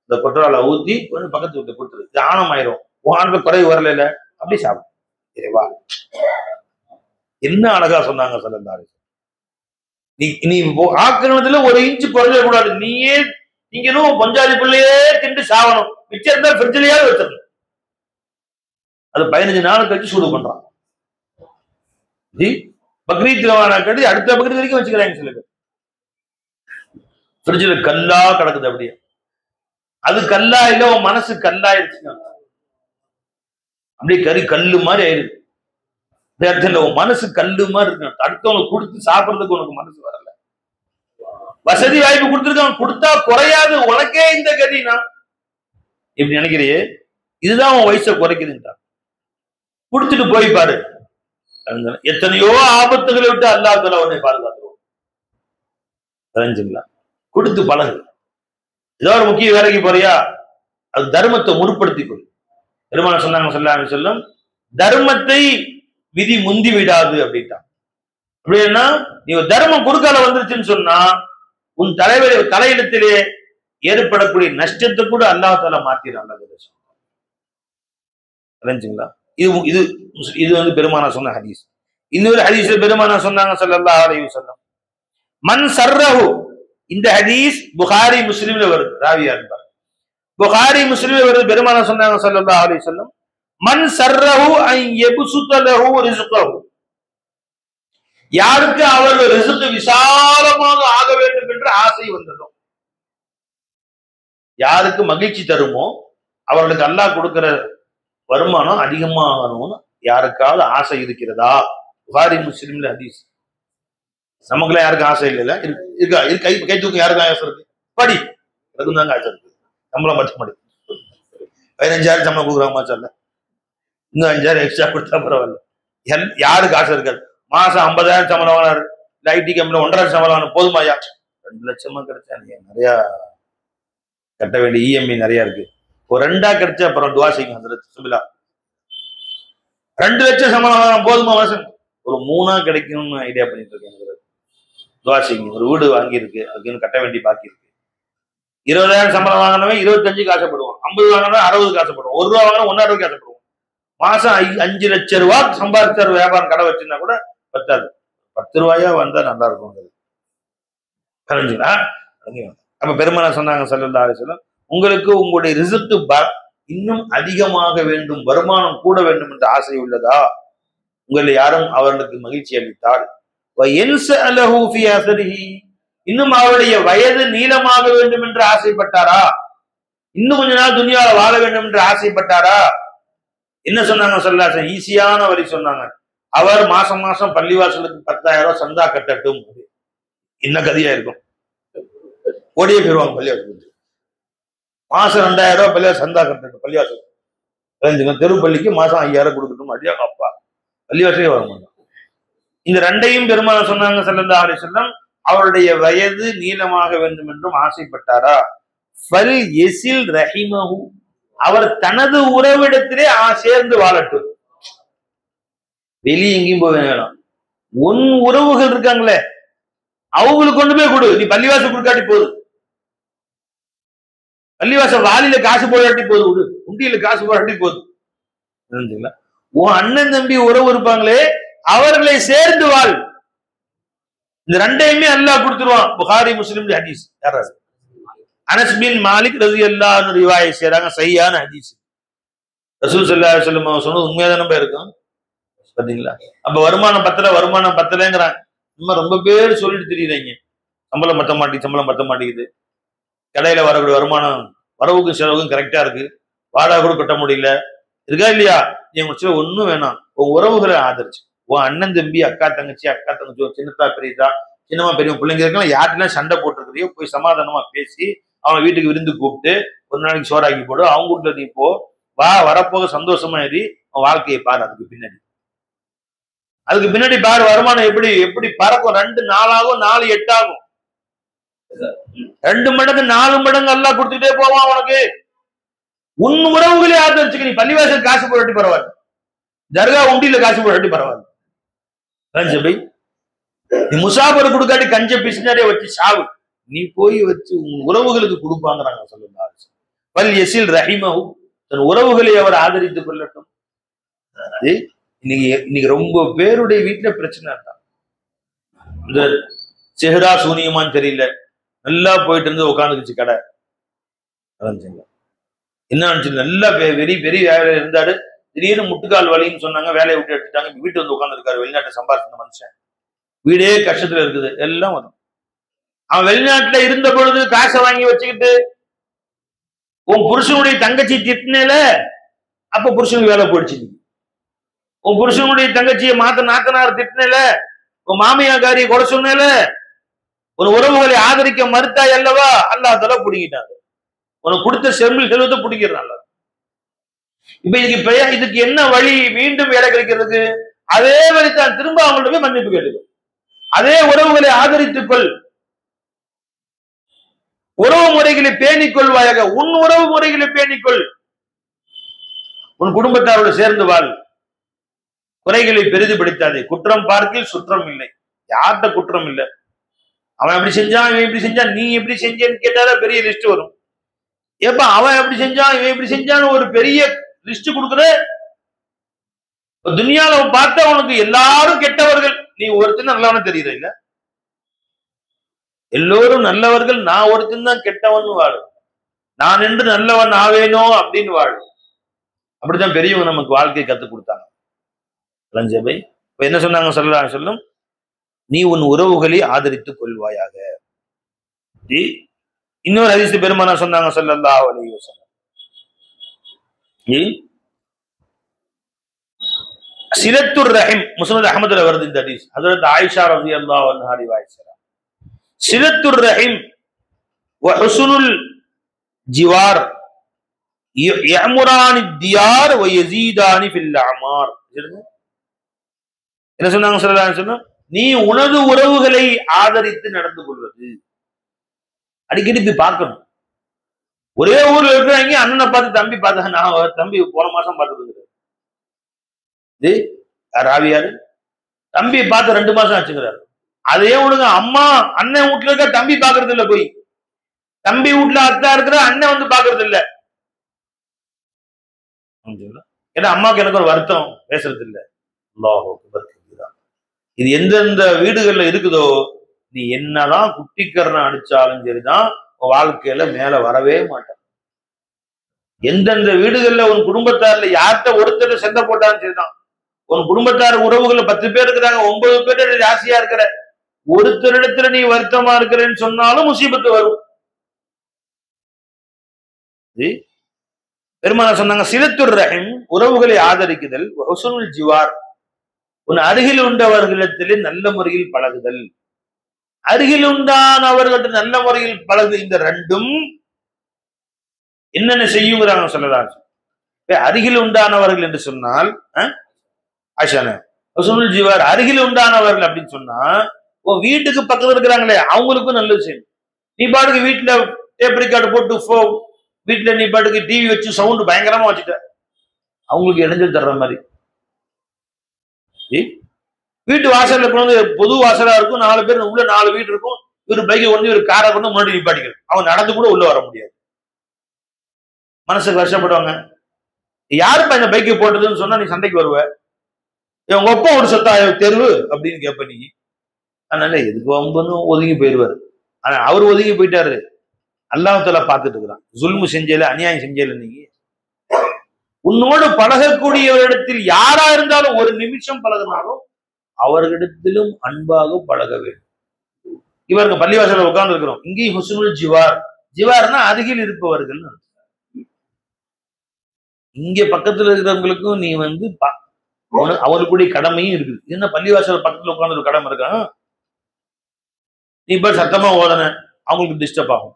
இந்த கொட்டரால ஊத்தி கொஞ்சம் பக்கத்து வீட்டு கொடுத்துரு. இது ஆணம் ஆயிரும். ஆணத்துல குறைவு வரல, அப்படி சாப்பிடும். சரிவா? என்ன அழகா சொன்னாங்க சொல்லந்தாரு. நீ ஆக்கிரமத்துல 1 இன்ச்சு குறைஞ்ச கூடாது. நீங்களும் பஞ்சாதி பிள்ளையே திண்டு சாவணும். மிச்சம் இருந்தா ஃப்ரிட்ஜ்லயாவது வச்சிடணும். அது 15 நாள் கழிச்சு சூடு பண்றான். பக்ரீத் கட்டி அடுத்த பக்ரீத் வரைக்கும் வச்சுக்கிறாங்க சில பேர். ஃப்ரிட்ஜ்ல கல்லா கிடக்குது. அப்படியே அது கல்லா இல்ல, உன் மனசு கல்லாயிருச்சு. அப்படியே கறி கல்லு மாதிரி ஆயிருக்கு. உன் மனசு கல்லு மாதிரி இருக்கு. அடுத்தவங்களுக்கு கொடுத்து சாப்பிடறதுக்கு உனக்கு மனசு வரல. வசதி வாய்ப்பு கொடுத்துருக்கான், கொடுத்தா குறையாது. உனக்கே இந்த கதினா இப்படி நினைக்கிறியே, இதுதான் உன் வயசை குறைக்குதுன்றான். கொடுத்துட்டு போய் பாரு. எத்தனையோ ஆபத்துகளை விட்டு அல்லாஹ் தஆலா உன்னை பாதுகாத்துருவோம். தெரிஞ்சுங்களா? கொடுத்து பழகு. ஏதோ ஒரு முக்கிய வேலைக்கு போறியா, அது தர்மத்தை முற்படுத்திக் கொள். பெருமானார் சொன்னாங்க ஸல்லல்லாஹு அலைஹி வஸல்லம், தர்மத்தை விதி முந்தி விடாது அப்படின்ட்டான். அப்படின்னா நீ தர்மம் குறுக்கால வந்துருச்சுன்னு சொன்னா உன் தலையிடத்திலே ஏற்படக்கூடிய நஷ்டத்தை கூட அல்லாஹ் தஆலா மாத்திரான். தெரிஞ்சுங்களா? இது வந்து பெருமானார் சொன்ன ஹதீஸ். இன்னொரு ஹதீஸ்ல பெருமானார் சொன்னாங்க ஸல்லல்லாஹு அலைஹி வஸல்லம், மன் சர்ரஹு, இந்த ஹதீஸ் புகாரி முஸ்லிம்ல வருது. ராவியா இருந்தார், புகாரி முஸ்லிம்ல வருது. பெருமானார் சொன்னாங்க ஸல்லல்லாஹு அலைஹி வஸல்லம், மன் சர்ரஹு அன் யப்சுத லஹு ரிஸ்கஹு, யாருக்கு அவர்கள் ரிஸ்க் விசாலமாக ஆக வேண்டும் என்ற ஆசை வந்ததோ, யாருக்கு மகிழ்ச்சி தருமோ அவர்களுக்கு அல்லாஹ் கொடுக்கிற வருமானம் அதிகமாகணும்னு யாருக்காவது ஆசை இருக்கிறதா? புகாரி முஸ்லிம்ல ஹதீஸ். நமக்குலாம் யாருக்கும் ஆசை இல்லைல்ல? இருக்கா? கை தூக்கம் யாருக்கும் ஆசை இருக்கு? படி அதுக்கும் தாங்க ஆசை இருக்கு. சம்பளம் மட்டும் படி. 15,000 சம்பளம் கொடுக்குறாங்க மாச்சால, இன்னும் 5,000 எக்ஸ்ட்ரா கொடுத்தா பரவாயில்ல. யாருக்கு ஆசை இருக்காது? மாசம் 50,000 சம்பளம் வாங்கினாரு, ஐடி கம்பெனி 1,50,000 சம்பளம் வாங்க போதுமாயா? 2 லட்சமா கிடைச்சா நிறைய கட்ட வேண்டிய இஎம்ஐ நிறைய இருக்கு. ஒரு 2ஆ கிடைச்சா அப்புறம் துவா செய்யுங்க. அந்த 2 லட்சம் சம்பளம் வாங்க போதுமா மாசம்? ஒரு 3ஆ கிடைக்கணும்னு ஐடியா பண்ணிட்டு இருக்கேன். துவா செய்யுங்க. ஒரு வீடு வாங்கி இருக்கு, அதுக்கு கட்ட வேண்டி பாக்கி இருக்கு. 20,000 சம்பளம் வாங்கினவன் 25 ஆசைப்படுவான், 50 வாங்கினா 60 ஆசைப்படுவான், 1 ரூபா வாங்கினா 1.5 ரூபாய்க்கு ஆசைப்படுவான். மாசம் 5 லட்சம் ரூபாய் சம்பாதிச்சார், வியாபாரம் கடை வச்சிருந்தா கூட பத்தாது. 10 ரூபாயா வந்தா நல்லா இருக்கும். தெரிஞ்சுங்களா? அப்ப பெருமானார் சொன்னாங்க ஸல்லல்லாஹு அலைஹி வஸல்லம், உங்களுக்கு உங்களுடைய ரிஸ்க் இன்னும் அதிகமாக வேண்டும், வருமானம் கூட வேண்டும் என்ற ஆசை உள்ளதா? உங்களை யாரும் அவர்களுக்கு மகிழ்ச்சி அளித்தால், இன்னும் அவருடைய வயது நீளமாக வேண்டும் என்று ஆசைப்பட்டாரா? இன்னும் கொஞ்ச நாள் துனியால வாழ வேண்டும் என்று ஆசைப்பட்டாரா? என்ன சொன்னாங்க ஸல்லல்லாஹு ஈஸியான வழி சொன்னாங்க. அவர் மாசம் மாசம் பள்ளிவாசலுக்கு 10,000 ரூபாய் சந்தா கட்டட்டும். என்ன கதியா இருக்கும்? ஓடியே போயிருவாங்க பள்ளிவாசலுக்கு. மாசம் 2,000 ரூபாய் பள்ளிவாசல் சந்தா கட்டட்டும். பள்ளிவாசல் தெரு பள்ளிக்கு மாசம் 5,000 கொடுக்கட்டும். அடியா அப்பா பள்ளிவாசலே வர மாட்டான். இந்த ரெண்டையும் பெருமாள் சொன்னாங்க ஸல்லல்லாஹு அலைஹி வஸல்லம். அவருடைய வயது நீளமாக வேண்டும் என்றும் ஆசைப்பட்டாரா? ஃபல் யஸில் ரஹிமஹு, அவர் தனது உறவிடத்திலே சேர்ந்து வாழட்டும். வெளியே எங்கேயும் போக வேணாம். உன் உறவுகள் இருக்காங்களே அவங்களுக்கு கொண்டு போய் கொடு. நீ பள்ளிவாசல் கொடுக்காட்டி போகுது, பள்ளிவாசல் வாலியில காசு போடாட்டி போகுது, விடு, உண்டியில காசு போடாட்டி போகுது. உன் அண்ணன் தம்பி உறவு இருப்பாங்களே அவர்களை சேர்ந்து வாழ். இந்த ரெண்டையுமே அல்லாஹ் கொடுத்துருவான். புகாரி முஸ்லிம் ஹதீஸ். யாராவது அனஸ் பின் மாலிக் ரலியல்லாஹு அன்ஹு ரிவாயத் செய்றாங்க. சஹீஹான ஹதீஸ். ரசூல் ஸல்லல்லாஹு அலைஹி வஸல்லம் சொன்னது உண்மையா தானே இருக்கும். பாத்தீங்களா? அப்ப வருமானம் பத்தலைங்கிறாங்க. இன்னும் ரொம்ப பேர் சொல்லிட்டு தெரியுறாங்க. சம்பளம் பத்த மாட்டேங்குது. கடையில வரக்கூடிய வருமானம் வரவுக்கும் செலவுக்கும் கரெக்டா இருக்கு. வாடகை கூட கட்ட முடியல. இருக்கா இல்லையா? நீ உங்க ஒண்ணும் வேணாம். உன் உறவுகளை ஆதரிச்சு, உன் அண்ணன் தம்பி, அக்கா தங்கச்சி, சின்னத்தா பெரியதா, சின்னமா பெரிய பிள்ளைங்க இருக்கலாம், யார்ட்டெல்லாம் சண்டை போட்டுருக்கிறியோ போய் சமாதானமா பேசி அவன் வீட்டுக்கு விருந்து கூப்பிட்டு ஒரு நாளைக்கு சோறாக்கி போடு. அவங்க வீட்டுல நீ போ, வா, வரப்போக சந்தோஷமா ஏறி அவன் வாழ்க்கையை பாரு. அதுக்கு பின்னாடி பாரு வருமானம் எப்படி எப்படி பறக்கும். 2 4 ஆகும், 4 8 ஆகும். 2 மடங்கு 4 மடங்கு எல்லாம் கொடுத்துட்டே போவான் உனக்கு. உன் உறவுகளே ஆதரிச்சுக்க. நீ பள்ளிவாசல் காசு போடாட்டி பரவாயில்ல, தர்கா உண்டியில காசு போடாட்டி பரவாயில்ல. நீ முசாபர் கொடுக்காட்டி கஞ்ச பிசினாரே வச்சு சாவு. நீ போய் வச்சு உன் உறவுகளுக்கு கொடுப்பாங்கிறாங்க சொல்லுங்க. பல் யஸில் ரஹிமஹு, தன் உறவுகளை அவர் ஆதரித்துக் கொள்ளட்டும். இன்னைக்கு ரொம்ப பேருடைய வீட்டுல பிரச்சனை தான். இந்த செஹரா சூனியமான்னு தெரியல, நல்லா போயிட்டு இருந்து உட்காந்துக்குச்சு கடை. என்ன நினைச்சு நல்லா பெரிய பெரிய வேலையில இருந்தாரு. திடீர்னு முட்டுக்கால் வலின்னு சொன்னாங்க, வேலையை விட்டு எடுத்துட்டாங்க. வீட்டு வந்து உட்கார்ந்து இருக்காரு. வெளிநாட்டை சம்பாதிச்ச மனுஷன், வீடே கஷ்டத்துல இருக்குது. எல்லாம் வரும். அவன் வெளிநாட்டுல இருந்த பொழுது காசை வாங்கி வச்சுக்கிட்டு உன் புருஷனுடைய தங்கச்சி திட்டினேல, அப்ப புருஷனுக்கு வேலை போயிடுச்சு. உன் புருஷனுடைய தங்கச்சியை நாத்தனார் திட்டினேல, உன் மாமியாக்காரியை குறை சொன்னேல, ஒரு உறவுகளை ஆதரிக்க மறுத்தாய் அல்லவா, அல்லாஹ் தஆலா பிடிக்கிட்டாங்க. உனக்கு கொடுத்த செல்வத்தை பிடிக்கிறான். இப்ப இதுக்கு என்ன வழி? மீண்டும் வேலை கிடைக்கிறதுக்கு அதே வழி தான். திரும்ப அவங்கள்ட்ட போய் மன்னிப்பு கேட்டுக்கோ. அதே உறவுகளை ஆதரித்துக்கொள். உறவு முறைகளை பேணிக் கொள்வாயாக. உன் உறவு முறைகளை பேணிக்கொள். உன் குடும்பத்தாரோடு சேர்ந்து வாழ். குறைகளை பெரிதுபடுத்தாதே. குற்றம் பார்க்கில் சுற்றம் இல்லை. யார்கிட்ட குற்றம் இல்லை. அவன் எப்படி செஞ்சான், இவன் எப்படி செஞ்சான், நீ எப்படி செஞ்சேன்னு கேட்டாதான் பெரிய லிஸ்ட் வரும். ஏப்பா அவன் எப்படி செஞ்சான், இவன் எப்படி செஞ்சான்னு ஒரு பெரிய லிஸ்ட் கொடுக்குற. துனியால பார்த்தா உனக்கு எல்லாரும் கெட்டவர்கள், நீ ஒருத்தன் நல்லவனு தெரியுற இல்ல. எல்லோரும் நல்லவர்கள், நான் ஒருத்தன் தான் கெட்டவன் வாழு. நான் என்று நல்லவன் ஆவேனோ அப்படின்னு வாழு. அப்படித்தான் பெரியவங்க நமக்கு வாழ்க்கையை கத்துக் கொடுத்தாங்க. லஞ்சபை இப்ப என்ன சொன்னாங்க ஸல்லல்லாஹு அலைஹி வஸல்லம், நீ உன் உறவுகளை ஆதரித்துக் கொள்வாயாக. இன்னொரு ஹதீஸ் பெருமானார் சொன்னாங்க ஸல்லல்லாஹு அலைஹி வஸல்லம், சிலத்துர் ரஹிம். முஸ்னத் அஹ்மதுல வருது இந்த ஹதீஸ். ஹஜ்ரத் ஆயிஷா ரலியல்லாஹு அன்ஹா ரிவாயத் செய்றாங்க. சிலத்துர் ரஹிம் வ ஹுஸ்னுல் ஜிவார் யஅமுரானி தியார் வ யஸீதானி ஃபில் அமார். என்ன சொன்னாங்க ஸல்லல்லாஹு அலைஹி வஸல்லம், நீ உனது உறவுகளை ஆதரித்து நடந்து கொள்வது. அடிக்கடி போய் பார்க்கணும். ஒரே ஊர்ல இருக்கிறாங்க, அண்ணனை பார்த்து தம்பி பார்த்த, நான் தம்பி போன மாசம் பார்த்துருக்குது. ராவியாரு தம்பி பார்த்து 2 மாசம் ஆச்சுங்கிறாரு. அதே விடுங்க, அம்மா அண்ணன் வீட்டுல இருக்க தம்பி பாக்குறது இல்ல, போய் தம்பி வீட்டுல அத்தா இருக்கிற அண்ணன் வந்து பாக்குறது இல்ல. ஏன்னா அம்மாவுக்கு எனக்கு ஒரு வருத்தம், பேசுறது இல்ல. அல்லாஹ் அக்பர். இது எந்தெந்த வீடுகள்ல இருக்குதோ, நீ என்னதான் குட்டிக்கரணம் அடிச்சாலும் சரிதான், உன் வாழ்க்கையில மேல வரவே மாட்டான். எந்தெந்த வீடுகள்ல உன் குடும்பத்தார்ல யார்கிட்ட ஒருத்தர் சண்டை போட்டாலும் சரிதான், உன் குடும்பத்தார் உறவுகள் 10 பேர் இருக்கிறாங்க, 9 பேர் ராசியா இருக்கிற, ஒருத்தரிடத்துல நீ வருத்தமா இருக்கிறேன்னு சொன்னாலும் முசீபத்து வரும். பெருமானார் சொன்னாங்க, சிலத்துர் ரஹீம், உறவுகளை ஆதரிக்குதல், ஹுஸ்னுல் ஜிவார், உன் அருகில் உண்டவர்களிடத்திலே நல்ல முறையில் பழகுதல். அருகில் உண்டானவர்களிட்ட நல்ல முறையில் பழகு. இந்த ரெண்டும் என்னென்ன செய்யுங்கிறாங்க சொல்லலாம். அருகில் உண்டானவர்கள் என்று சொன்னால் ஆஷான ஹுஸ்னுல் ஜிவார், அருகில் உண்டானவர்கள் அப்படின்னு சொன்னா வீட்டுக்கு பக்கத்துல இருக்கிறாங்களே அவங்களுக்கும் நல்லது செய்யணும். நீ பாட்டுக்கு வீட்டுல டேப் ரெக்கார்டு போட்டு வீட்டுல நீ பாட்டுக்கு டிவி வச்சு சவுண்ட் பயங்கரமா வச்சுட்ட, அவங்களுக்கு இடைஞ்சல் தர்ற மாதிரி. வீட்டு வாசல்ல கொண்டு பொது வாசலா இருக்கும், 4 பேர் உள்ள 4 வீடு இருக்கும், இவரு பைக்கை கொண்டு இவரு காரை கொண்டு முன்னாடி நிப்பாட்டிக்கிறது, அவன் நடந்து கூட உள்ள வர முடியாது. மனசுக்கு கஷ்டப்படுவாங்க. யாருப்பா இந்த பைக்கை போட்டதுன்னு சொன்னா நீ சண்டைக்கு வருவ, உங்க அப்பா ஒரு சொத்தா தெருவு அப்படின்னு கேட்ப நீ. அதனால எதுக்கு வம்புன்னு ஒதுங்கி போயிடுவாரு. ஆனா அவர் ஒதுங்கி போயிட்டாரு, அல்லாஹ் தஆலா பார்த்துட்டு இருக்கிறான். ஜுல்மு செஞ்சல, அநியாயம் செஞ்சல. நீங்க உன்னோடு பழகக்கூடியவரிடத்தில் யாரா இருந்தாலும் ஒரு நிமிஷம் பழகினாலும் அவர்களிடத்திலும் அன்பாக பழக வேண்டும். இவருக்கு பள்ளிவாசல உட்கார்ந்து இருக்கிறோம், இங்கேயும் ஹுஸ்னுல் ஜிவார், ஜிவார்னா அருகில் இருப்பவர்கள். இங்க பக்கத்துல இருக்கிறவங்களுக்கும் நீ அவர்களுடைய கடமையும் இருக்குது. என்ன பள்ளிவாசல் பக்கத்துல உட்கார்ந்து ஒரு கடமை இருக்கான், நீ இப்ப சத்தமா ஓதன அவங்களுக்கு டிஸ்டர்ப் ஆகும்.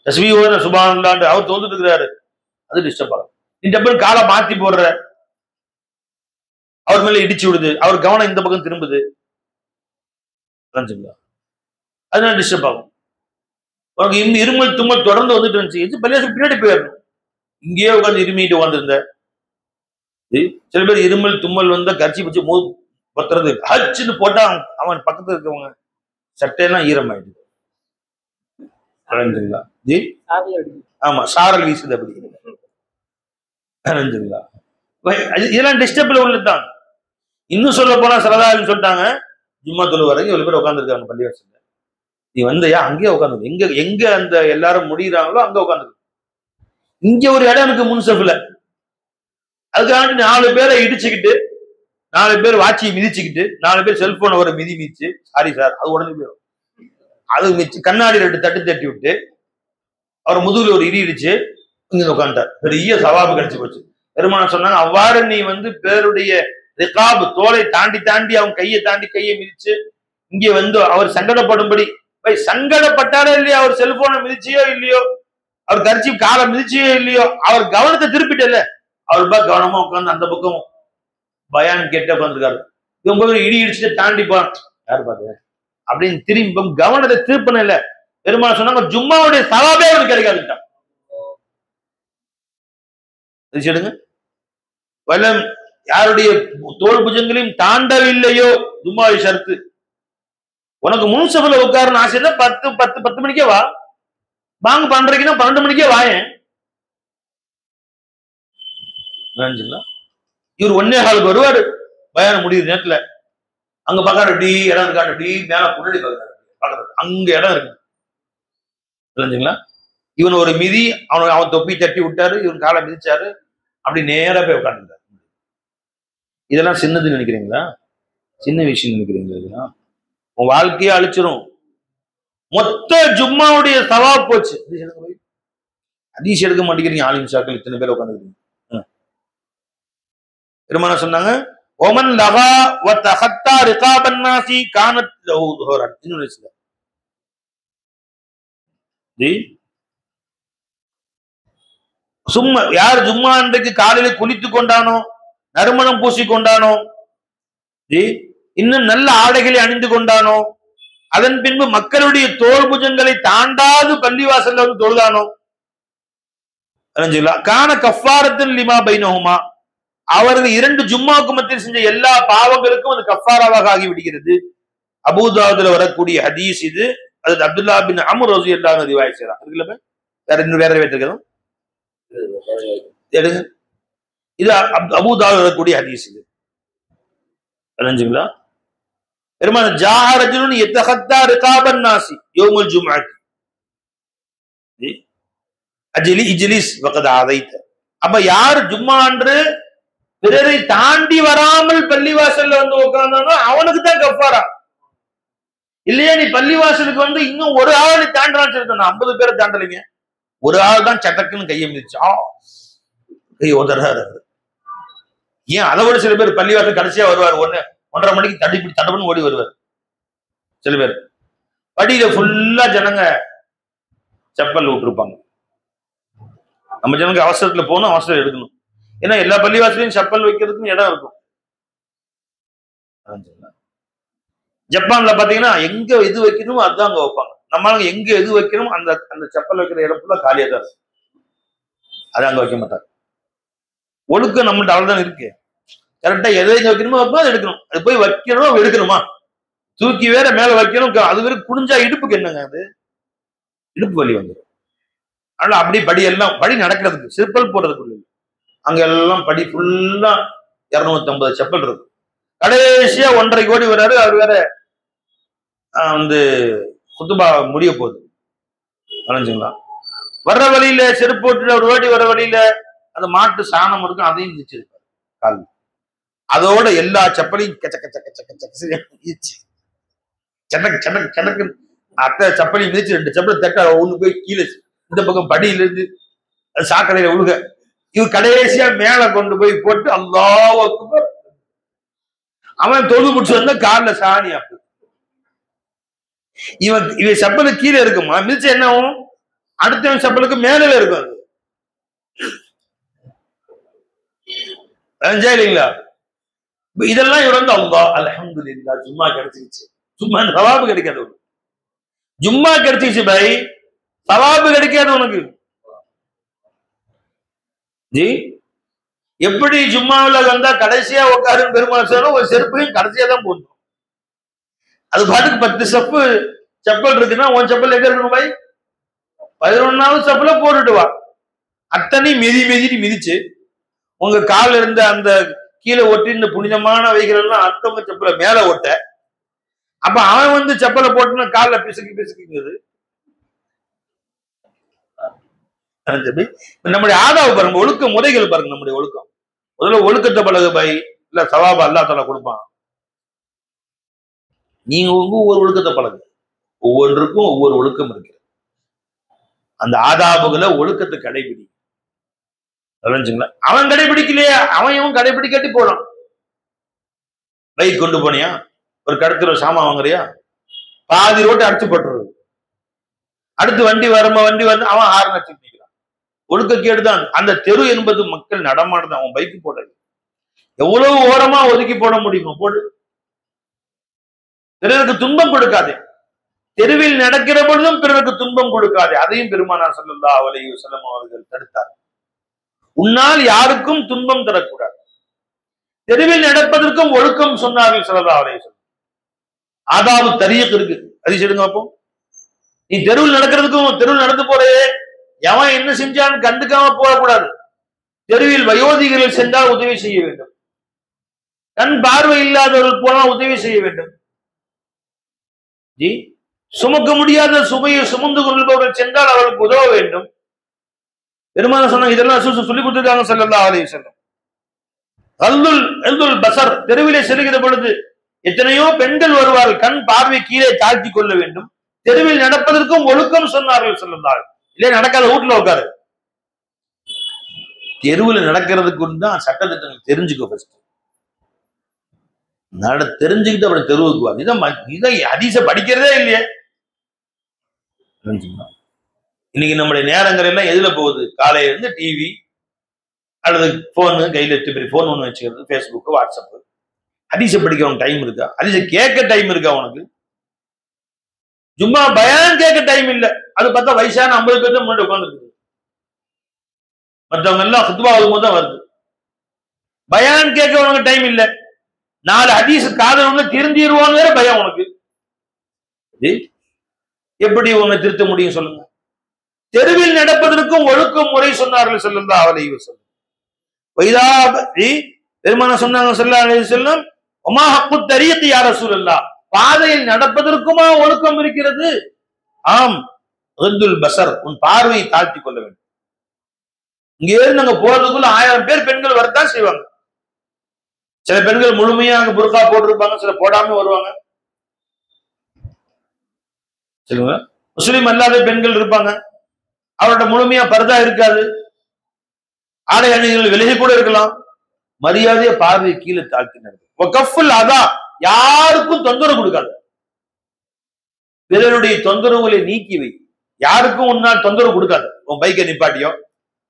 தஸ்பீ ஓதன சுப்ஹானல்லாஹ் அவர் தோந்துட்டு இருக்கிறாரு, அது டிஸ்டர்ப் ஆகும். நீ டப்புன்னு காலை மாத்தி போடுற, அவர் மேல இடிச்சு விடுது, அவர் கவனம் இந்த பக்கம் திரும்புது, அதனால டிஸ்டர்ப் ஆகும். உனக்கு இருமல் தும்மல் தொடர்ந்து வந்துட்டு இருந்துச்சு, பள்ளிவாசல் பின்னாடி போயிடணும். இங்கேயே உட்காந்து இருமிட்டு உட்காந்துருந்த. சில பேர் இருமல் தும்மல் வந்தா கர்ச்சி வச்சு பொத்துறது, ஹச்சுன்னு போட்டா அவன் பக்கத்துல இருக்கவங்க சட்டையெல்லாம் ஈரமாயிடுது. ஜி ஆமா, சாரல் வீசுது அப்படி. இதெல்லாம் டிஸ்டர்ப்ல உள்ளதுதான். இன்னும் சொல்ல போனா சரதான்னு சொல்லிட்டாங்க, ஜும்மா தொழு வரைக்கும் இவ்வளவு பேர் உட்காந்துருக்காங்க பள்ளிவாசல்ல. நீ வந்தியா அங்கேயே உட்காந்து, எங்க அந்த எல்லாரும் முடிகிறாங்களோ அங்க உட்காந்து. இங்க ஒரு இடம் இருக்கு முன்சப்ல, அதுக்காண்டி 4 பேரை இடிச்சுக்கிட்டு, 4 பேர் வாட்சியை மிதிச்சுக்கிட்டு, 4 பேர் செல்போனை ஒரு மிதிச்சு, சாரி சார் அது உடனே போயிடும், அது மிச்சு கண்ணாடி 2 தட்டு தட்டி விட்டு அவர் முதுகுல ஒரு இடி இடிச்சு இங்க உட்காந்துட்டார். பெரிய சவாபு கிடைச்சு போச்சு. பெருமானார் சொன்னாங்க, அவ்வாறு நீ பேருடைய ரிகாப் தோலை தாண்டி தாண்டி அவன் கையை தாண்டி கையை மிதிச்சு இங்கே அவர் சங்கடப்படும்படி, சங்கடப்பட்டாரோ இல்லையோ, அவர் செல்போனை மிதிச்சியோ இல்லையோ, அவர் கர்ச்சி காலை மிதிச்சியோ இல்லையோ, அவர் கவனத்தை திருப்பிட்டல, அவர் கவனமா உட்காந்து அந்த பக்கம் பயான் கேட்டு உட்காந்துருக்காரு. இவங்க இடி இடிச்சுட்டு தாண்டி போறான், யாரு பாத்து அப்படின்னு திரும்பி கவனத்தை திருப்பின இல்ல. பெருமாள் சொன்னாங்க, ஜும்மாவுடைய சவாபே அவனுக்கு கிடைக்காதுட்டான். வல்லம் யாருடைய தோல் புஜங்களையும் தாண்டவில்லையோ ஜும்மாவை ஷர்த்து. உனக்கு முன்சபல உட்காரன்னு ஆசையா 10 மணிக்கே வா, வாங்க 12:30க்குன்னா 12 மணிக்கே வாயேன். இவர் 1:15 வருவாரு பயான முடியுற நேரத்துல. அங்க பக்கம் அப்படி இடம் இருக்காரு, அப்படி மேல முன்னாடி பாக்குறது அங்க இடம் இருக்கு. புரிஞ்சுங்களா? இவன் ஒரு மிதி, அவன் தொப்பி தட்டி விட்டாரு, இவன் காலை மிதிச்சாரு, அப்படி நேரா போய் உட்காந்துட்டாரு. இதெல்லாம் சின்னதுன்னு நினைக்கிறீங்களா? சின்ன விஷயம் நினைக்கிறீங்களா? இதெல்லாம் உன் வாழ்க்கையே அழிச்சிரும். மொத்த ஜும்மாவுடைய சவாப் போச்சு. ஹதீஸ் எடுக்க மாட்டேங்கிறீங்க ஆலிம் ஷாக்கள், இத்தனை பேர் உட்காந்துருக்கீங்க. பெருமானார் சொன்னாங்க, ஒமன் லகா வ தஹத்தா ரிகாபன் நாசி கானத் லஹு துஹரன். இன்னொரு சும்மா யார் ஜும்மா அன்றைக்கு காலையில குளித்து கொண்டானோ, நறுமணம் பூசி கொண்டானோ, இன்னும் நல்ல ஆடைகளை அணிந்து கொண்டானோ, அதன் பின்பு மக்களுடைய தோல் புஜங்களை தாண்டாது பள்ளிவாசல்ல தொழுதானோ, கான கஃபாரத்தின் லிமா பைனஹுமா, அவர்கள் 2 ஜும்மாவுக்கு மத்தியில் செஞ்ச எல்லா பாவங்களுக்கும் அது கஃபாராவாக ஆகிவிடுகிறது. அபூதாவுதுல வரக்கூடிய ஹதீஸ் இது. அது அப்துல்லா பின் அம்ர் ரலியல்லாஹு அன்ஹு ரிவாயத் செய்றாங்க. வேற வைத்திருக்கோம், இது அபூதாவுல வரக்கூடிய ஹதீஸ் இது. புரிஞ்சுங்களா? பெருமான ஜாஹரஜுன் யதஹத்தா ரிகாபன் நாசி யௌமுல் ஜும்அத் அஜ்லி இஜ்லிஸ் வகத் ஆதைத. அப்ப யார் ஜும்மா அன்று பிறரை தாண்டி வராமல் பள்ளிவாசல்ல உட்கார்ந்தானோ அவனுக்கு தான் கஃபாரா. இல்லையா நீ பள்ளிவாசலுக்கு இன்னும் ஒரு ஆள் தாண்டலான்னு சொல்லிட்டு 50 பேரை தாண்டலைங்க, ஒரு ஆள் தான் சட்டக்குன்னு கையை மிதிச்சா கை உதறாரு. ஏன் அதை விட சில பேர் பள்ளிவாசல் கடைசியா வருவார், 1:30 மணிக்கு தடுப்புன்னு ஓடி வருவார். சில பேர் படியில ஃபுல்லா ஜனங்க செப்பல் விட்டுருப்பாங்க. நம்ம ஜனங்க அவசரத்துல போகணும், அவசரம் எடுக்கணும். ஏன்னா எல்லா பள்ளிவாசலையும் செப்பல் வைக்கிறதுக்கும் இடம் இருக்கும். ஜப்பான்ல பாத்தீங்கன்னா எங்க எது வைக்கணுமோ அதுதான் அங்க வைப்பாங்க. நம்மளுக்கு எங்க எது வைக்கணும் அந்த அந்த செப்பல் வைக்கிற இடம் ஃபுல்லா காலியா தான் இருக்கும். அதை அங்க வைக்க மாட்டாங்க. ஒழுக்கம் நம்மகிட்ட அவ்வளவுதான் இருக்கு. கரெக்டா எதை வைக்கணுமோ வைப்போம், அதை எடுக்கணும். அது போய் வைக்கணும் எடுக்கணுமா, தூக்கி வேற மேல வைக்கணும், அது வேற குனிஞ்சா இடுப்புக்கு என்னங்க, அது இடுப்பு வலி வந்துடும். அதனால அப்படி படி எல்லாம் படி நடக்கிறதுக்கு செப்பல் போடுறதுக்கு அங்க எல்லாம் படி ஃபுல்லா 250 செப்பல் இருக்கு. கடைசியா 1:30 கோடி வர்றாரு. அவர் வேற குத்துபா முடிய போகுது. வரைஞ்சுங்களா வர்ற வழியில செருப்பு போட்டு ஒரு வாட்டி வர வழியில அந்த மாட்டு சாணம் இருக்கும், அதையும் மிதிச்சிருப்பாரு கால். அதோட எல்லா செப்பலையும் சடக்கு அத்தை செப்பலையும் மிதிச்சு 2 செப்பலை தட்ட ஒண்ணு போய் கீழே இந்த பக்கம் படியில இருந்து சாக்கடையில உழுக. இவன் கடைசியா மேல கொண்டு போய் போட்டு அல்லாஹ் அக்பர். அவன் தொழு முடிச்சு வந்தா கார்ல சாணி அப்படி. இவன் செப்பலு கீழே இருக்குமா, மிதிச்சு என்ன ஆகும், அடுத்தவன் செப்பலுக்கு மேலவே இருக்கும். அது இல்லைங்களா? இதெல்லாம் இவர் அல்லாஹ் அல்ஹம்துலில்லாஹ் ஜும்மா கிடைச்சிருச்சு. சும்மா சவாபு கிடைக்காது. ஜும்மா கிடைச்சிருச்சு பை, சவாபு கிடைக்காது உனக்கு. ஜி எப்படி ஜும்மாவில வந்தா கடைசியா உட்காருன்னு பெருமாள் சொன்னா ஒரு செருப்பையும் கடைசியா தான் போடணும். அது பாட்டுக்கு 10 செப்பு செப்பல் இருக்குன்னா உன் செப்பல் எங்க இருக்கணும் பை, 11வது செப்பல போட்டுட்டு வா. அத்தனை மிதிச்சு உங்க கால இருந்த அந்த கீழே ஒட்டி இந்த புனிதமான வைகள் எல்லாம் அடுத்தவங்க செப்பல மேல ஒட்ட. அப்ப அவன் செப்பலை போட்டுன்னா கால பிசுக்குங்குது. நம்முடைய ஆதாவு பாருங்க, ஒழுக்க முறைகள் பாருங்க. நம்முடைய ஒழுக்கம் முதல்ல ஒழுக்கத்தை பழகு பை, இல்ல சவாபா அல்லாஹ் தஆலா கொடுப்பான். நீங்க ஒவ்வொரு ஒழுக்கத்தை பழகு. ஒவ்வொன்றுக்கும் ஒவ்வொரு ஒழுக்கம் இருக்கு. அந்த ஆதாபுகளை ஒழுக்கத்தை கடைபிடி. அவன் கடைபிடிக்கலையா, அவன் இவன் கடைபிடிக்காட்டி போலாம். பைக் கொண்டு போனியா, ஒரு கடத்துல சாமான் வாங்குறியா, பாதி ரோட்டை அடிச்சு போட்டுறது. அடுத்து வண்டி வந்து அவன் ஹார்ன் அடிச்சு நிற்கிறான். ஒழுக்கக்கேடுதான். அந்த தெரு என்பது மக்கள் நடமாடுது. அவன் பைக்கு போடுறது எவ்வளவு ஓரமா ஒதுக்கி போட முடியுமோ போடு. பிறருக்கு துன்பம் கொடுக்காதே. தெருவில் நடக்கிற பொழுதும் பிறருக்கு துன்பம் கொடுக்காதே. அதையும் பெருமானார் ஸல்லல்லாஹு அலைஹி வஸல்லம் அவர்கள் தடுத்தார். உன்னால் யாருக்கும் துன்பம் தரக்கூடாது. தெருவில் நடப்பதற்கும் ஒழுக்கம் சொன்னார்கள் ஸல்லல்லாஹு அலைஹி வஸல்லம். ஆதாபு தரீக் இருக்கு, அது சொல்லுங்க அப்போ. நீ தெருவில் நடக்கிறதுக்கும் தெருவில் நடந்து போறே, எவன் என்ன செஞ்சான்னு கண்டுக்காம போகக்கூடாது. தெருவில் வயோதிகர்கள் சென்றால் உதவி செய்ய வேண்டும். கண் பார்வை இல்லாதவர்கள் போனால் உதவி செய்ய வேண்டும். ஜி சுமக்க முடியாத சுமையை சுமந்து கொள்பவர்கள் சென்றால் அவர்களுக்கு உதவ வேண்டும். பெருமானார் சொன்னாங்க, இதெல்லாம் சொல்லி கொடுத்துருக்காங்க ஸல்லல்லாஹு அலைஹி வஸல்லம். அல்துல் பஸர், தெருவிலே செல்கிற பொழுது எத்தனையோ பெண்கள் வருவார்கள், கண் பார்வை கீழே தாழ்த்தி கொள்ள வேண்டும். தெருவில் நடப்பதற்கும் ஒழுக்கம் சொன்னார்கள் ஸல்லல்லாஹு அலைஹி வஸல்லம். இல்ல நடக்காத வீட்டுல உட்காரு. தெருவில் நடக்கிறதுக்கு தான் சட்டத்திட்டங்கள் தெரிஞ்சுக்கோ. ஃபர்ஸ்ட் தெரிஞ்சுக்கிட்டு அப்புறம் தெருவுக்கு வா. இதை ஹதீஸ படிக்கிறதே இல்லையே. இன்னைக்கு நம்முடைய நேரங்கள் எல்லாம் எதுல போகுது? காலையில இருந்து டிவி அல்லது போனு கையில போன் ஒண்ணு வச்சுக்கிறது, பேஸ்புக், வாட்ஸ்அப். ஹதீஸ படிக்க உனக்கு டைம் இருக்கா? ஹதீஸ கேட்க டைம் இருக்கா உனக்கு? சும்மா பயான் கேட்க டைம் இல்ல. அது பார்த்தா வயசான 50 பேர் முன்னாடி உட்கார்ந்துருக்கு. மற்றவங்க எல்லாம் குத்பா ஆகும்போது தான் வருது. பயான் கேட்க உனக்கு டைம் இல்ல. 4 ஹதீஸ் காதல் உள்ள திருந்திடுவாங்க பயம் உனக்கு. எப்படி உன்னை திருத்த முடியும் சொல்லுங்க? தெருவில் நடப்பதற்கும் ஒழுக்கம் முறை சொன்னார்கள் ஸல்லல்லாஹு அலைஹி வஸல்லம். பெருமானார் சொன்னாங்க ஸல்லல்லாஹு அலைஹி வஸல்லம், வமா ஹக்கு தரீக் யா ரசூலல்லாஹ், பாதையில் நடப்பதற்குமா ஒழுக்கம் இருக்கிறது? ஆம், அல்துல் பஸர், உன் பார்வையை தாழ்த்தி கொள்ள வேண்டும். இங்கே இருந்து அங்க போறதுக்குள்ள 1000 பேர் பெண்கள் வரத்தான் செய்வாங்க. சில பெண்கள் முழுமையாக புர்கா போட்டிருப்பாங்க, சில போடாம வருவாங்க. சொல்லுங்க, முஸ்லிம் அல்லாத பெண்கள் இருப்பாங்க. அவரோட முழுமையா பர்தா இருக்காது, ஆடை அணிகள் விலகி கூட இருக்கலாம். மரியாதைய பார்வை கீழே தாழ்த்தினார்கள். அதான் யாருக்கும் தொந்தரவு கொடுக்காது, பிறருடைய தொந்தரவுகளை நீக்கி வை, யாருக்கும் உன்னால் தொந்தரவு கொடுக்காது. உன் பைக்கை நிப்பாட்டியோ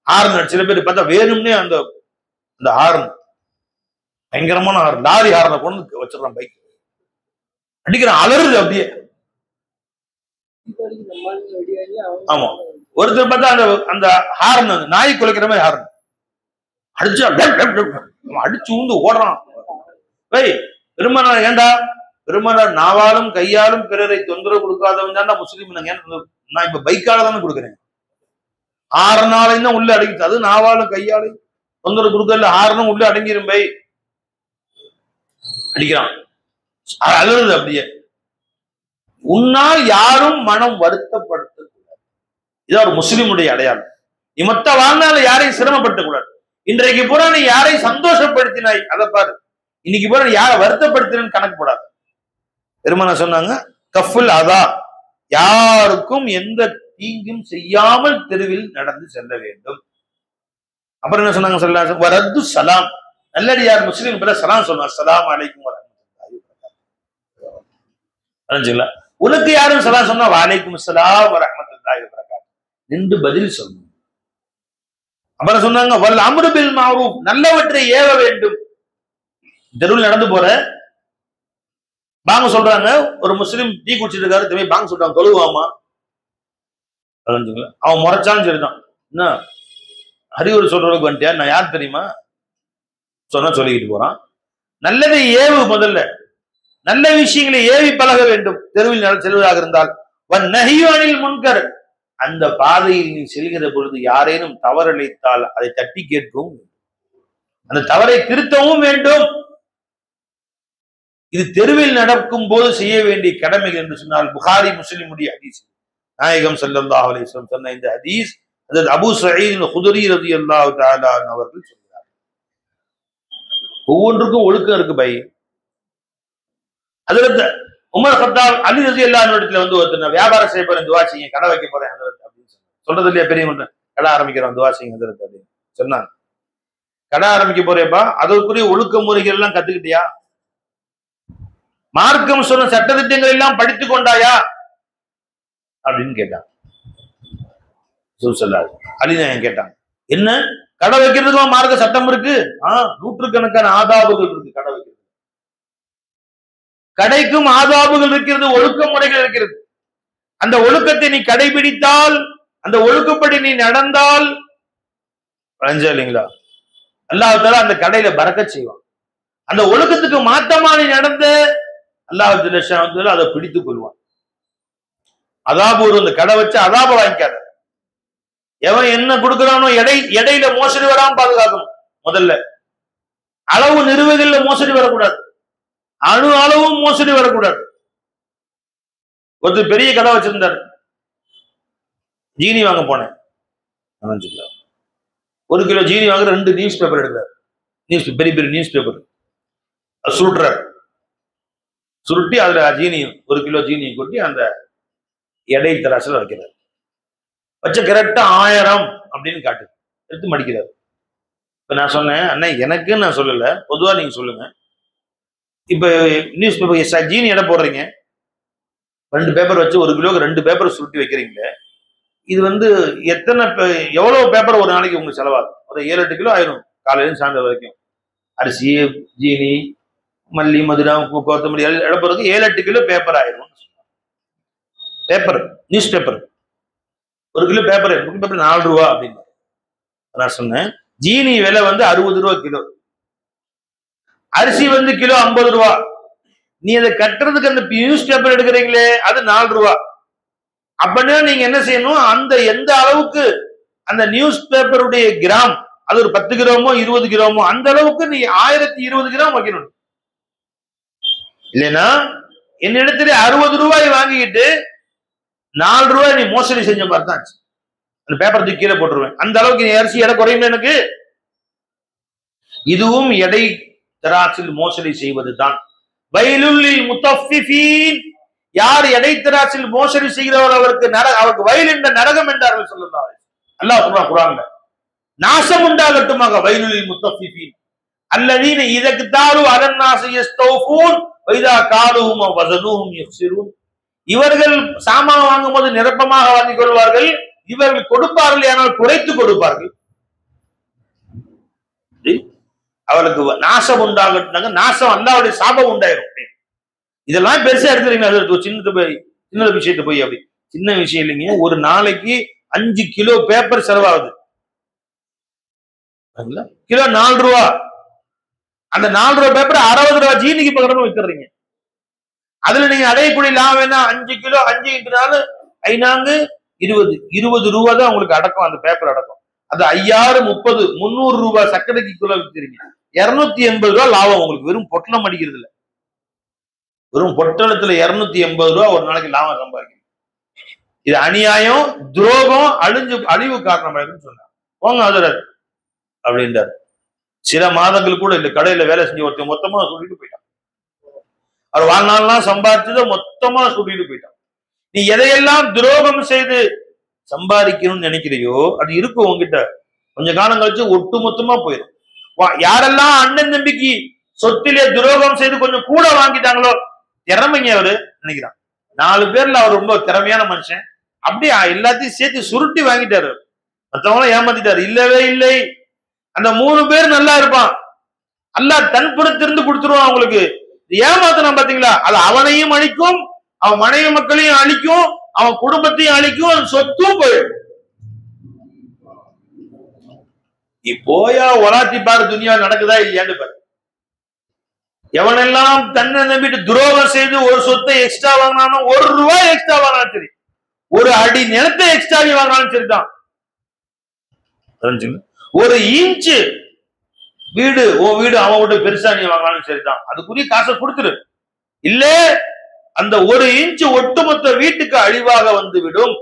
ஹார்ன், சில பேர் பார்த்தா வேணும்னே அந்த அந்த ஹார்ன் பயங்கரமான ஹார்ன், லாரி ஹார்னை கொண்டு வச்சிடறான், பைக் அடிக்கிறான், அலறுது அப்படியே. ஆமா, ஒருத்தர் பார்த்தா அந்த அந்த ஹார்ன் நாய் குலைக்கிற மாதிரி ஹார்ன் அடிச்சு அடிச்சு ஊந்து ஓடுறான். பெருமானார் ஏண்டா, பெருமானார் நாவாலும் கையாலும் பிறரை தொந்தரவு கொடுக்காதவன் தான்டா முஸ்லீம். நான் இப்ப பைக்கால தானே கொடுக்குறேன், ஹாரனாலையும் தான் உள்ள அடங்கிச்சு. அது நாவாலும் கையாலையும் தொந்தரவு கொடுக்கல, ஹாரனும் உள்ள அடங்கிரும். பை அடிக்கிறான், அழுது அப்படியே. உன்னால் யாரும் மனம் வருத்தப்படுத்தக்கூடாது, இதான் ஒரு முஸ்லிமுடைய அடையாளம். நீ மொத்த வாழ்நாள யாரையும் சிரமப்படுத்தக்கூடாது. இன்றைக்கு பூரா நீ யாரையும் சந்தோஷப்படுத்தினாய், அதை பாரு. இன்னைக்கு பூரா நீ யாரை வருத்தப்படுத்தினு கணக்கு போடாது. பெருமானார் சொன்னாங்க, கஃபுல் அதா, யாருக்கும் எந்த தீங்கும் செய்யாமல் தெருவில் நடந்து செல்ல வேண்டும். அப்புறம் என்ன சொன்னாங்க, சொல்லலாம் வரது சலாம், நல்லடியார் முஸ்லீம் பேர சலாம் சொன்னார், அஸ்ஸலாமு அலைக்கும் வரஹ்மத்துல்லாஹி வபரகாத்துஹு. உனக்கு யாரும் சலாம் சொன்னா வலைக்கும் அஸ்ஸலாம் வரஹ்மத்துல்லாஹி வபரகாத்துஹு நின்று பதில் சொல்லணும். அப்புறம் சொன்னாங்க வல் அம்ரு பில் மஅரூஃப், நல்லவற்றை ஏவ வேண்டும். தெருவில் நடந்து போற, பாங்க சொல்றாங்க, ஒரு முஸ்லீம் டீ குடிச்சிட்டு இருக்காரு, திரும்பி பாங்க சொல்றாங்க, தொழுவாமா. அவன் முறைச்சாலும் சரிதான், என்ன அறிவுரை சொல்றதுக்கு வந்துட்டியா, நான் யார் தெரியுமா சொன்னா சொல்லிக்கிட்டு போறான். நல்லதை ஏவு, முதல்ல நல்ல விஷயங்களை ஏவி பழக வேண்டும். தெருவில் செல்வதாக இருந்தால் நஹியுனில் முன்கர், அந்த பாதையில் நீ செல்கிற பொழுது யாரேனும் தவறளித்தால் அதை தட்டி கேட்கவும் வேண்டும், அந்த தவறை திருத்தவும் வேண்டும். இது தெருவில் நடக்கும் போது செய்ய வேண்டிய கடமைகள் என்று சொன்னால் புகாரி முஸ்லிமுடைய ஹதீஸ், நாயகம் ஸல்லல்லாஹு அலைஹி வஸல்லம் சொன்ன இந்த ஹதீஸ் ஹஜ்ரத் அபூ ஸஈத் அல்-குத்ரி ரலியல்லாஹு தஆலா அவர்கள் சொல்கிறார். ஒவ்வொன்றுக்கும் ஒழுக்கம் இருக்கு பை. ஹஜ்ரத் உமர் கத்தாப் அலி ரலியல்லாஹு அன்ஹு இடத்துல வந்து ஒருத்தர் வியாபாரம் செய்ய போறேன், துஆ செய்யுங்க, கடை வைக்க போறேன் ஹஜ்ரத் அப்படின்னு சொல்றது இல்லையா, பெரியவங்க கடை ஆரம்பிக்கிறோம், துஆ செய்யுங்க ஹஜ்ரத் அப்படின்னு சொன்னாங்க. கடை ஆரம்பிக்க போறேப்பா, அதற்குரிய ஒழுக்க முறைகள் எல்லாம் கத்துக்கிட்டியா, மார்க்கம் சொன்ன சட்டத்திட்டங்கள் எல்லாம் படித்துக் கொண்டாயா அப்படின்னு கேட்டான். அலிநாயகம் கேட்டாங்க, என்ன கடை வைக்கிறதுக்கு மார்க்க சட்டம் இருக்கு? நூற்றுக்கணக்கான ஆதாபுகள் இருக்கு கடை வைக்கிறது, கடைக்கும் ஆதாபுகள் இருக்கிறது, ஒழுக்க முறைகள் இருக்கிறது. அந்த ஒழுக்கத்தை நீ கடைபிடித்தால், அந்த ஒழுக்கப்படி நீ நடந்தால் இல்லைங்களா, அல்லாஹ் தஆலா அந்த கடையில பரக்கத் செய்வான். அந்த ஒழுக்கத்துக்கு மாற்றமா நீ நடந்த, அல்லாஹ் ஜல்ல அதை பிடித்துக் கொள்வான். அதாபு, அந்த கடை வச்சு அதாப வாங்கிக்காத. எவன் என்ன கொடுக்கிறானோ எடையில மோசடி வராம பாதுகாக்கணும். முதல்ல அளவு நிறுவகல்ல மோசடி வரக்கூடாது, அணு அளவும் மோசடி வரக்கூடாது. ஒருத்தர் பெரிய கடை வச்சிருந்தார், ஜீனி வாங்க போனேன், 1 கிலோ ஜீனி வாங்க 2 நியூஸ் பேப்பர் எடுக்கிறார், பெரிய பெரிய நியூஸ் பேப்பர் சுருட்டுறார். சுருட்டி அதுல ஜீனி 1 கிலோ ஜீனியை கொட்டி அந்த எடை தராசுல வைக்கிறார். வச்ச கரெக்டா 1000 அப்படின்னு காட்டு, எடுத்து மடிக்கிறார். இப்ப நான் சொன்னேன், அண்ணா எனக்கு நான் சொல்லல, பொதுவா நீங்க சொல்லுங்க. இப்ப நியூஸ் பேப்பர் ஜீனி எடை போடுறீங்க, 2 பேப்பர் வச்சு 1 கிலோக்கு 2 பேப்பர் சுருட்டி வைக்கிறீங்களே, இது வந்து எவ்வளவு பேப்பர் ஒரு நாளைக்கு உங்களுக்கு செலவாகும்? ஒரு 7-8 கிலோ ஆயிரும், காலையில சாயந்தரம் வரைக்கும். அரிசி, ஜீனி, மல்லி, மதுரா, கொத்தமல்லி எடை போறதுக்கு 7-8 கிலோ பேப்பர் ஆயிரும். Paper, news paper 1 kilo paper 4 ரூபா அப்படின்னு நான் சொன்னேன். ஜீனி விலை வந்து 60 ரூபா கிலோ, அரிசி வந்து கிலோ 50 ரூபா. நீ அதை கட்டுறதுக்கு அந்த நியூஸ் பேப்பர் எடுக்கிறீங்களே, அது 4 ரூபா. அப்படின்னா நீங்க என்ன செய்யணும், அந்த எந்த அளவுக்கு அந்த நியூஸ் பேப்பருடைய கிராம், அது ஒரு 10 கிராமோ 20 கிராமோ, அந்த அளவுக்கு நீ 1020 கிராம் வைக்கணும். இல்லைன்னா என்னிடத்துல 60 ரூபாய் வாங்கிக்கிட்டு 4 ரூபாய் நீ மோசடி செஞ்ச மாதிரி தான். அந்த பேப்பர் தூக்கி கீழே போட்டுருவேன். அந்த அளவுக்கு நீ அரிசி எடை குறையும் எனக்கு. இதுவும் எடை தராசில் மோசடி செய்வது தான். வயலுல்லில் முத்தஃபிஃபீன், யார் இடைத்தராசில் மோசடி செய்கிறவர் அவருக்கு வயல் என்ற நரகம் என்றார்கள் சொல்லலாம். அல்லாஹ் சொல்றான் குர்ஆன்ல, நாசம் உண்டாகட்டுமாக வயலுல் முத்தஃபிஃபீன் அல்லதீன இதற்கு தாரு அலன்னாஸி யஸ்தௌஃபூன் வைதா காலுஹும் வஸனுஹும் யக்ஸிரூன். இவர்கள் சாமான் வாங்கும் போது நிரப்பமாக வாங்கிக் கொள்வார்கள், இவர்கள் கொடுப்பார்கள் ஆனால் குறைத்து கொடுப்பார்கள். அவளுக்கு நாசம் உண்டாகட்டுனாங்க, நாசம் அல்லாஹ்வுடைய சாபம் உண்டாயிரும். இதெல்லாம் பெருசா எடுத்துறீங்க, அது சின்ன விஷயத்தை போய் அப்படி சின்ன விஷயம் இல்லைங்க. ஒரு நாளைக்கு 5 கிலோ பேப்பர் செலவாகுது, கிலோ 4 ரூபா. அந்த 4 ரூபா பேப்பர் 60 ரூபா ஜீனிக்கு பக்கமா வித்துறீங்க. அதுல நீங்க அடையக்கூடிய லாபம் என்ன? 5 கிலோ 5 × 4 5 20 ரூபா தான் உங்களுக்கு அடக்கம், அந்த பேப்பர் அடக்கம். அது 5000 30 300 ரூபாய் சக்கரைக்கு கிலோ வித்துறீங்க, 280 ரூபா லாபம் உங்களுக்கு. வெறும் பொட்டலம் அடிக்கிறது இல்ல, வெறும் பொட்டலத்துல 280 ரூபா ஒரு நாளைக்கு லாபம் சம்பாதிக்கணும். இது அநியாயம், துரோகம், அழிவு காரணமாயிருன்னு சொன்னாங்க. போங்க அதுராது அப்படின்றாரு. சில மாதங்கள் கூட இந்த கடையில வேலை செஞ்சு ஒருத்தன் மொத்தமா சொல்லிட்டு போயிட்டான். அவர் வாழ்நாள்லாம் சம்பாதிச்சதை மொத்தமா சொல்லிட்டு போயிட்டான். நீ எதையெல்லாம் துரோகம் செய்து சம்பாதிக்கணும்னு நினைக்கிறையோ அது இருக்கும் உங்ககிட்ட, கொஞ்ச காலம் கழிச்சு ஒட்டு மொத்தமா போயிடும். யாரெல்லாம் அண்ணன் தம்பிக்கு சொத்திலே துரோகம் செய்து கொஞ்சம் கூட வாங்கிட்டாங்களோ, திறமைங்க அவரு நினைக்கிறான். 4 பேர்ல அவர் ரொம்ப திறமையான மனுஷன், அப்படியே எல்லாத்தையும் சேர்த்து சுருட்டி வாங்கிட்டாரு, மற்றவங்களும் ஏமாத்திட்டாரு. இல்லவே இல்லை, அந்த 3 பேர் நல்லா இருப்பான், அல்லாஹ் தன்புறத்திலிருந்து கொடுத்துருவான் அவங்களுக்கு. ஏமாத்தனம் பாத்தீங்களா, அது அவனையும் அழிக்கும், அவன் மனைவி மக்களையும் அழிக்கும், அவன் குடும்பத்தையும் அழிக்கும், சொத்தும் போயிடும். போயா ஒலாத்தி பாரு துனியா நடக்குதா இல்லையான்னு பாரு. எவனெல்லாம் தன்னை நம்பிட்டு துரோகம் செய்து ஒரு சொத்தை எக்ஸ்ட்ரா வாங்கினானோ, 1 ரூபாய் எக்ஸ்ட்ரா வாங்கினாலும் சரி, ஒரு அடி நிலத்தை எக்ஸ்ட்ரா வாங்கினாலும் சரிதான். 1 இன்ச்சு வீடு வீடு அவன் விட்டு பெருசா நீ வாங்கினாலும் சரிதான், அதுக்குரிய காசை கொடுத்துரு. இல்ல அந்த 1 இன்ச்சு ஒட்டுமொத்த வீட்டுக்கு அழிவாக வந்து விடும்.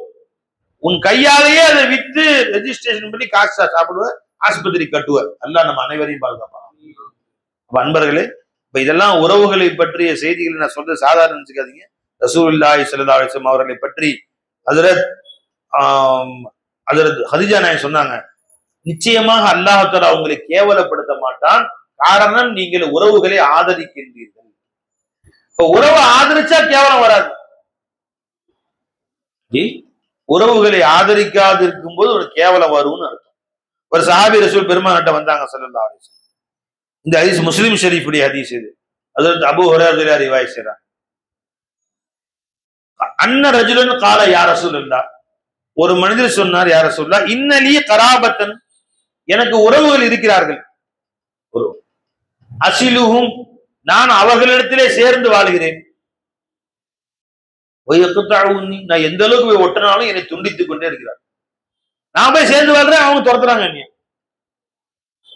உன் கையாலேயே அதை வித்து ரெஜிஸ்ட்ரேஷன் பண்ணி காசு சாப்பிடுவ, ஆஸ்பத்திரி கட்டுவ. அல்லாஹ் நம்ம அனைவரையும் பாதுகாப்பான். அன்பர்களே, இப்ப இதெல்லாம் உறவுகளை பற்றிய செய்திகளை நான் சொல்றது சாதாரண நினைச்சுக்காதீங்க. ரசூலுல்லாஹி ஸல்லல்லாஹு அலைஹி வஸல்லம் அவர்களை பற்றி ஹஜ்ரத் ஹதீஜா நாயகி சொன்னாங்க, நிச்சயமாக அல்லாஹ் தஆலா உங்களை கேவலப்படுத்த மாட்டான், காரணம் நீங்கள் உறவுகளை ஆதரிக்கின்றீர்கள். இப்ப உறவை ஆதரிச்சா கேவலம் வராது. உறவுகளை ஆதரிக்காது இருக்கும் போது ஒரு கேவலம் வரும்னு அர்த்தம். ஒரு சஹாபி ரசூல் பெருமானாட்ட வந்தாங்க ஸல்லல்லாஹு அலைஹி வஸல்லம். இந்த ஹதீஸ் முஸ்லிம் ஷரீஃபுடைய ஹதீஸ் இது. ஹஜ்ரத் அபூ ஹுரைரா ரிவாயத் செய்றாங்க. அன்ன ரஜுலன் கால யா ரசூலல்லாஹ், ஒரு மனிதர் சொன்னார், யா ரசூலல்லாஹ் இன்னலி கராபத்தன், எனக்கு உறவுகள் இருக்கிறார்கள், அசிலுஹும், நான் அவர்களிடத்திலே சேர்ந்து வாழ்கிறேன், நான் எந்த அளவுக்கு போய் ஒட்டினாலும் என்னை துண்டித்துக் கொண்டே இருக்கிறார். நான் போய் சேர்ந்து வாழ்றேன், அவங்க துரத்துறாங்க என்னைய.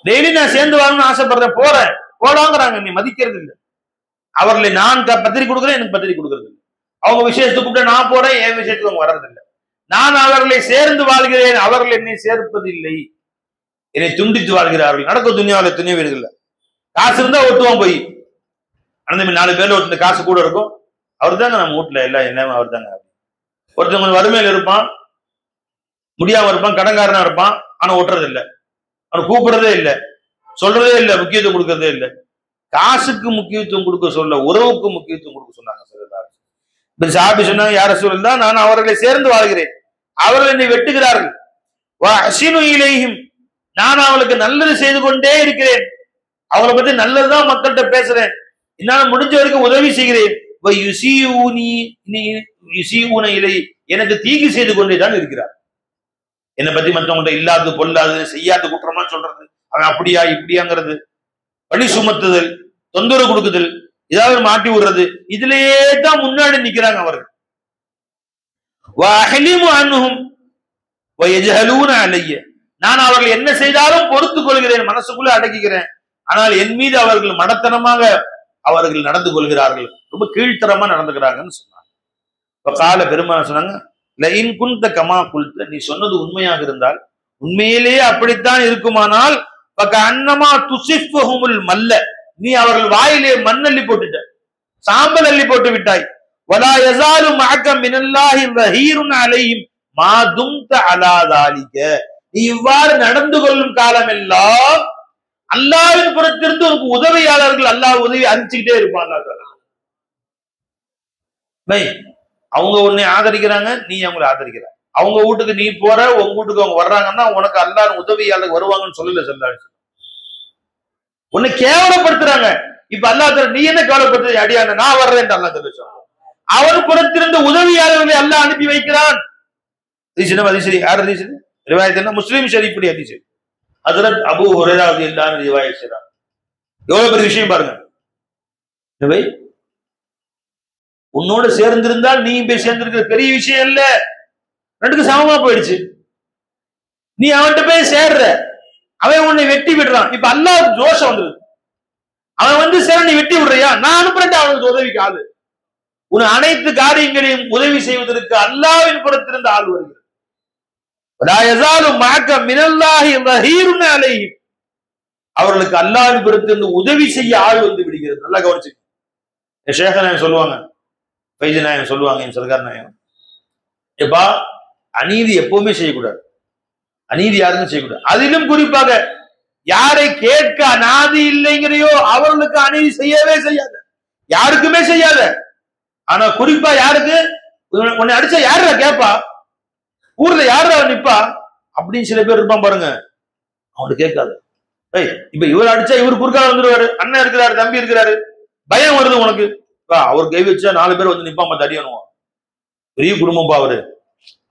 டெய்லி நான் சேர்ந்து வாழணும்னு ஆசைப்படுறேன், போறேன், போலாங்கிறாங்க, நீ மதிக்கிறது இல்லை. அவர்களை நான் பத்திரிக்கை கொடுக்குறேன், எனக்கு பத்திரிக்கை கொடுக்கறது இல்லை. அவங்க விஷயத்துக்கு கூப்பிட்டு நான் போறேன், என் விஷயத்துக்கு அவங்க வர்றதில்லை. நான் அவர்களை சேர்ந்து வாழ்கிறேன், அவர்கள் என்னை சேர்ப்பதில்லை, என்னை துண்டித்து வாழ்கிறார்கள். நடக்கும் துணியாவில் துணியவர்கள் இல்லை. காசு இருந்தா ஒட்டுவான் போய், அந்த 4 பேர்ல ஒருத்தர் காசு கூட இருக்கும், அவர் தாங்க நம்ம வீட்டுல எல்லாம் எல்லாமே அவர் தாங்க. ஒருத்தவங்க வறுமையில இருப்பான், முடியாம இருப்பான், கடன்காரனா இருப்பான், ஆனா ஒட்டுறது இல்லை, அவனை கூப்பிடுறதே இல்லை, சொல்றதே இல்லை, முக்கியத்துவம் கொடுக்கறதே இல்லை. காசுக்கு முக்கியத்துவம் கொடுக்க சொல்ல, உறவுக்கு முக்கியத்துவம் கொடுக்க சொன்னாங்க. சாபி சொன்னாங்க, யார சொல்லா, நான் அவர்களை சேர்ந்து வாழ்கிறேன், அவர்கள் என்னை வெட்டுகிறார்கள், நான் அவளுக்கு நல்லது செய்து கொண்டே இருக்கிறேன், அவளை பத்தி நல்லதுதான் மக்கள்கிட்ட பேசுறேன், என்னால முடிஞ்ச வரைக்கும் உதவி செய்கிறேன், எனக்கு தீங்கு செய்து கொண்டே தான் இருக்கிறார். என்னை பத்தி மற்றவங்கள்ட்ட இல்லாது பொல்லாது செய்யாது குற்றமா சொல்றது, அவன் அப்படியா இப்படியாங்கிறது, பழி சுமத்துதல், தொந்தரவு கொடுக்குதல், ஏதாவது மாட்டி விடுறது, இதுலயே தான் முன்னாடி நிக்கிறாங்க அவர்கள். நான் அவர்கள் என்ன செய்தாலும் பொறுத்துக் கொள்கிறேன், மனசுக்குள்ள அடக்கிக்கிறேன், ஆனால் என் மீது அவர்கள் மடத்தனமாக அவர்கள் நடந்து கொள்கிறார்கள், ரொம்ப கீழ்த்தரமா நடந்துக்கிறாங்கன்னு சொன்னாங்க. கால பெருமாள் சொன்னாங்க, லஇன் குன்த கமா குல்த, நீ சொன்னது உண்மையாக இருந்தால், உண்மையிலேயே அப்படித்தான் இருக்குமானால், அன்னமா துசிஃபஹுமுல் மல்ல, நீ அவர்கள் வாயிலே மண் அள்ளி போட்டுட்ட, சாம்பல் அள்ளி போட்டு விட்டாய், வலா யஸாலு மஅக மினல்லாஹி ஸஹீருன் அலைஹிம் மா தும்த அலா ஸாலிக. நீ இவ்வாறு நடந்து கொள்ளும் காலமெல்லாம் அல்லாஹ்வின் புறத்திலிருந்து உனக்கு உதவியாளர்கள் அல்லாஹ் உதவி அனுப்பிச்சுக்கிட்டே இருப்பான். அவங்க உன்னை ஆதரிக்கிறாங்க, நீ அவங்களை ஆதரிக்கிற. அவங்க வீட்டுக்கு நீ போற, உங்க வீட்டுக்கு அவங்க வர்றாங்கன்னா உனக்கு அல்லாஹ் உதவியாளர் வருவாங்கன்னு சொல்லல. சொல்லாச்சு உன்னை கேவலப்படுத்துறாங்க. இப்ப அல்லாஹ் நீ என்ன கேவலப்படுத்த அடியான நான் வர்றேன் அல்லா சொல்ல. அவன் புறத்திலிருந்து உதவியாளர்களை அல்லாஹ் அனுப்பி வைக்கிறான். முஸ்லிம் ஷரீஃபுடைய ஹதீஸ். ஹஜ்ரத் அபூ ஹுரைரா ரலியல்லாஹு அன்ஹு ரிவாயத் செய்றாங்க. எவ்வளவு பெரிய விஷயம் பாருங்க. உன்னோட சேர்ந்திருந்தால் நீ போய் சேர்ந்திருக்கிற பெரிய விஷயம் இல்ல, ரெண்டுக்கு சமமா போயிடுச்சு. நீ அவன்கிட்ட போய் சேர்ற, அவன் உன்னை வெட்டி விடுறான். இப்ப அல்லாஹ் தோஷம் வந்துருது. அவன் வந்து சேர நீ வெட்டி விடுறியா, நான் அனுப்புறேன் அவனுக்கு உதவிக்கு ஆளு. உன் அனைத்து காரியங்களையும் உதவி செய்வதற்கு அல்லாஹ்வின் புறத்திலிருந்து ஆள் வருகிறது. அவர்களுக்கு அல்லாஹ்வின் புறத்திலிருந்து உதவி செய்ய ஆள் வந்து விடுகிறது. நல்லா கவனிச்சு ஷேக நாயகம் சொல்லுவாங்க, பைஜ நாயகம் சொல்லுவாங்க, என் சர்கார் நாயகம், எப்பா அநீதி எப்பவுமே செய்யக்கூடாது. அநீதி யாருக்கும் செய்யக்கூடாது. அதிலும் குறிப்பாக யாரை கேட்க அநாதி இல்லைங்கிறையோ அவர்களுக்கு அநீதி செய்யவே செய்யாத, யாருக்குமே செய்யாத. ஆனா குறிப்பா யாருக்கு, உன்னை அடிச்சா யாரா கேட்பா, ஊர்ல யாரா நிப்பா அப்படின்னு சில பேர் இருப்பான் பாருங்க, அவனுக்கு கேட்காது. இப்ப இவர் அடிச்சா இவர் குறுக்கால வந்துருவாரு, அண்ணன் இருக்கிறாரு, தம்பி இருக்கிறாரு, பயம் வருது உனக்கு. அவர் கை வச்சா 4 பேர் வந்து நிப்பான், பார்த்து அடியணுவான். பெரிய குடும்பம் பா அவரு,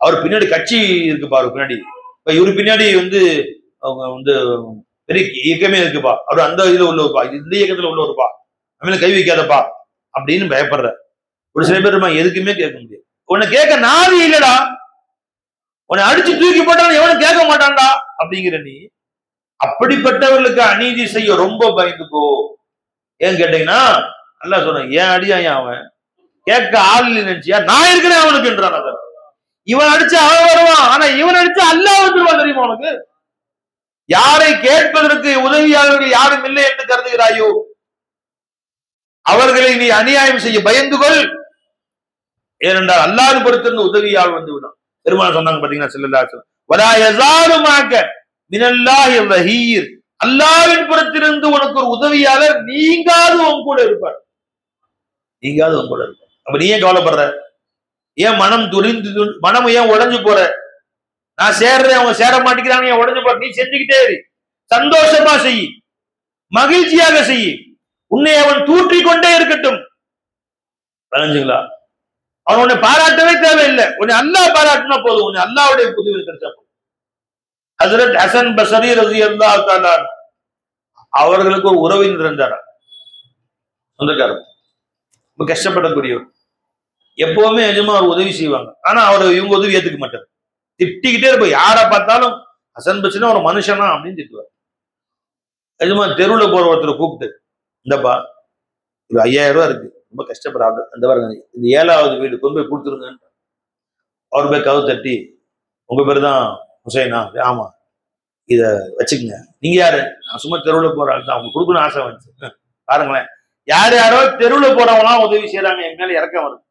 அவர் பின்னாடி கட்சி இருக்குப்பா, அவரு பின்னாடி இவரு பின்னாடி வந்து அவங்க வந்து பெரிய இயக்கமே இருக்குப்பா, அவர் அந்த இதுல உள்ளவருப்பா, இந்த இயக்கத்துல உள்ளவருப்பா, அவங்கள கை வைக்காதப்பா அப்படின்னு பயப்படுற ஒரு சில பேர் எதுக்குமே கேட்க முடியாது. உன்னை கேட்க நாதி இல்லடா, உன்னை அடிச்சு தூக்கி போட்டாலும் எவனும் கேட்க மாட்டான்டா அப்படிங்கிற நீ. அப்படிப்பட்டவர்களுக்கு அநீதி செய்ய ரொம்ப பயந்துக்கோ. ஏன் கேட்டீங்கன்னா நல்லா சொன்ன, ஏன் அடியா அவன் கேட்க ஆள் நினைச்சியா, நான் இருக்கிறேன் அவனுக்குன்றான். அதை இவன் அடிச்சு அவன் வருவான், ஆனா இவன் அடிச்சு அல்லாஹ் வந்துருவான் தெரியுமா உனக்கு. யாரை கேட்பதற்கு உதவியாளர்கள் யாரும் இல்லை என்று கருதுகிறாயோ அவர்களை நீ அநியாயம் செய்ய பயந்து கொள். ஏனென்றால் அல்லாஹ் பொறுத்திருந்து உதவியால் வந்து விடும். பெருமாள் சொன்னாங்க பாத்தீங்கன்னா, ஸல்லல்லாஹு அலைஹி வஸல்லம், வலா யஸாலு மஅக மினல்லாஹி ஸஹீர், அல்லாஹ்வின் புறத்திலிருந்து உனக்கு ஒரு உதவியாளர் நீங்காது உன் கூட இருப்பார், நீங்காது உன் கூட இருப்பார். அப்ப நீ ஏன் கவலைப்படுற, ஏன் மனம் துரிந்து மனம் ஏன் உடைஞ்சு போற, நான் சேர்றேன் அவங்க சேர மாட்டேங்கிறாங்க ஏன் உடைஞ்சு போற, நீ செஞ்சுக்கிட்டே இரு, சந்தோஷமா செய், மகிழ்ச்சியாக செய், உன்னை அவன் தூற்றிக் கொண்டே இருக்கட்டும். வளைஞ்சுங்களா, அவன் உன்னை பாராட்டவே தேவையில்லை, உன்னை அல்லாஹ் பாராட்டினா போதும், உன்னை அல்லாஹ்வுடைய உதவி கிடைச்சா போதும். ஹஜ்ரத் ஹசன் பஸரி ரலியல்லாஹு தஆலா அவர்களுக்கு ஒரு உறவினர் இருந்தார், சொந்தக்காரர், ரொம்ப கஷ்டப்படக்கூடியவர். எப்பவுமே எஜமா அவர் உதவி செய்வாங்க, ஆனா அவர் இவங்க உதவி ஏத்துக்க மாட்டார், திட்டிக்கிட்டே இருப்ப. யாரை பார்த்தாலும் ஹசன் பஸரினா ஒரு மனுஷனா அப்படின்னு திட்டுவார். எஜமா தெருவில் போற ஒருத்தர் கூப்பிட்டு, இந்தப்பா இது 5000 ரூபாய் இருக்கு, ரொம்ப கஷ்டப்படுறாரு, அந்த பாருங்க இந்த 7வது வீடு கொண்டு போய் கொடுத்துருங்க. அவர் போய் கதவு தட்டி, உங்க பேரு தான் ஹுசைனா, ஆமா இத வச்சுக்கங்க, நீங்க யாரு, நான் சும்மா தெருவில் போற ஆள் தான், அவங்க கொடுக்கணும்னு ஆசை வந்துச்சு. பாருங்களேன், யார் யாரோ தெருவில் போறவங்களாம் உதவி செய்யறாங்க, என் மேல இறக்கம் வருது.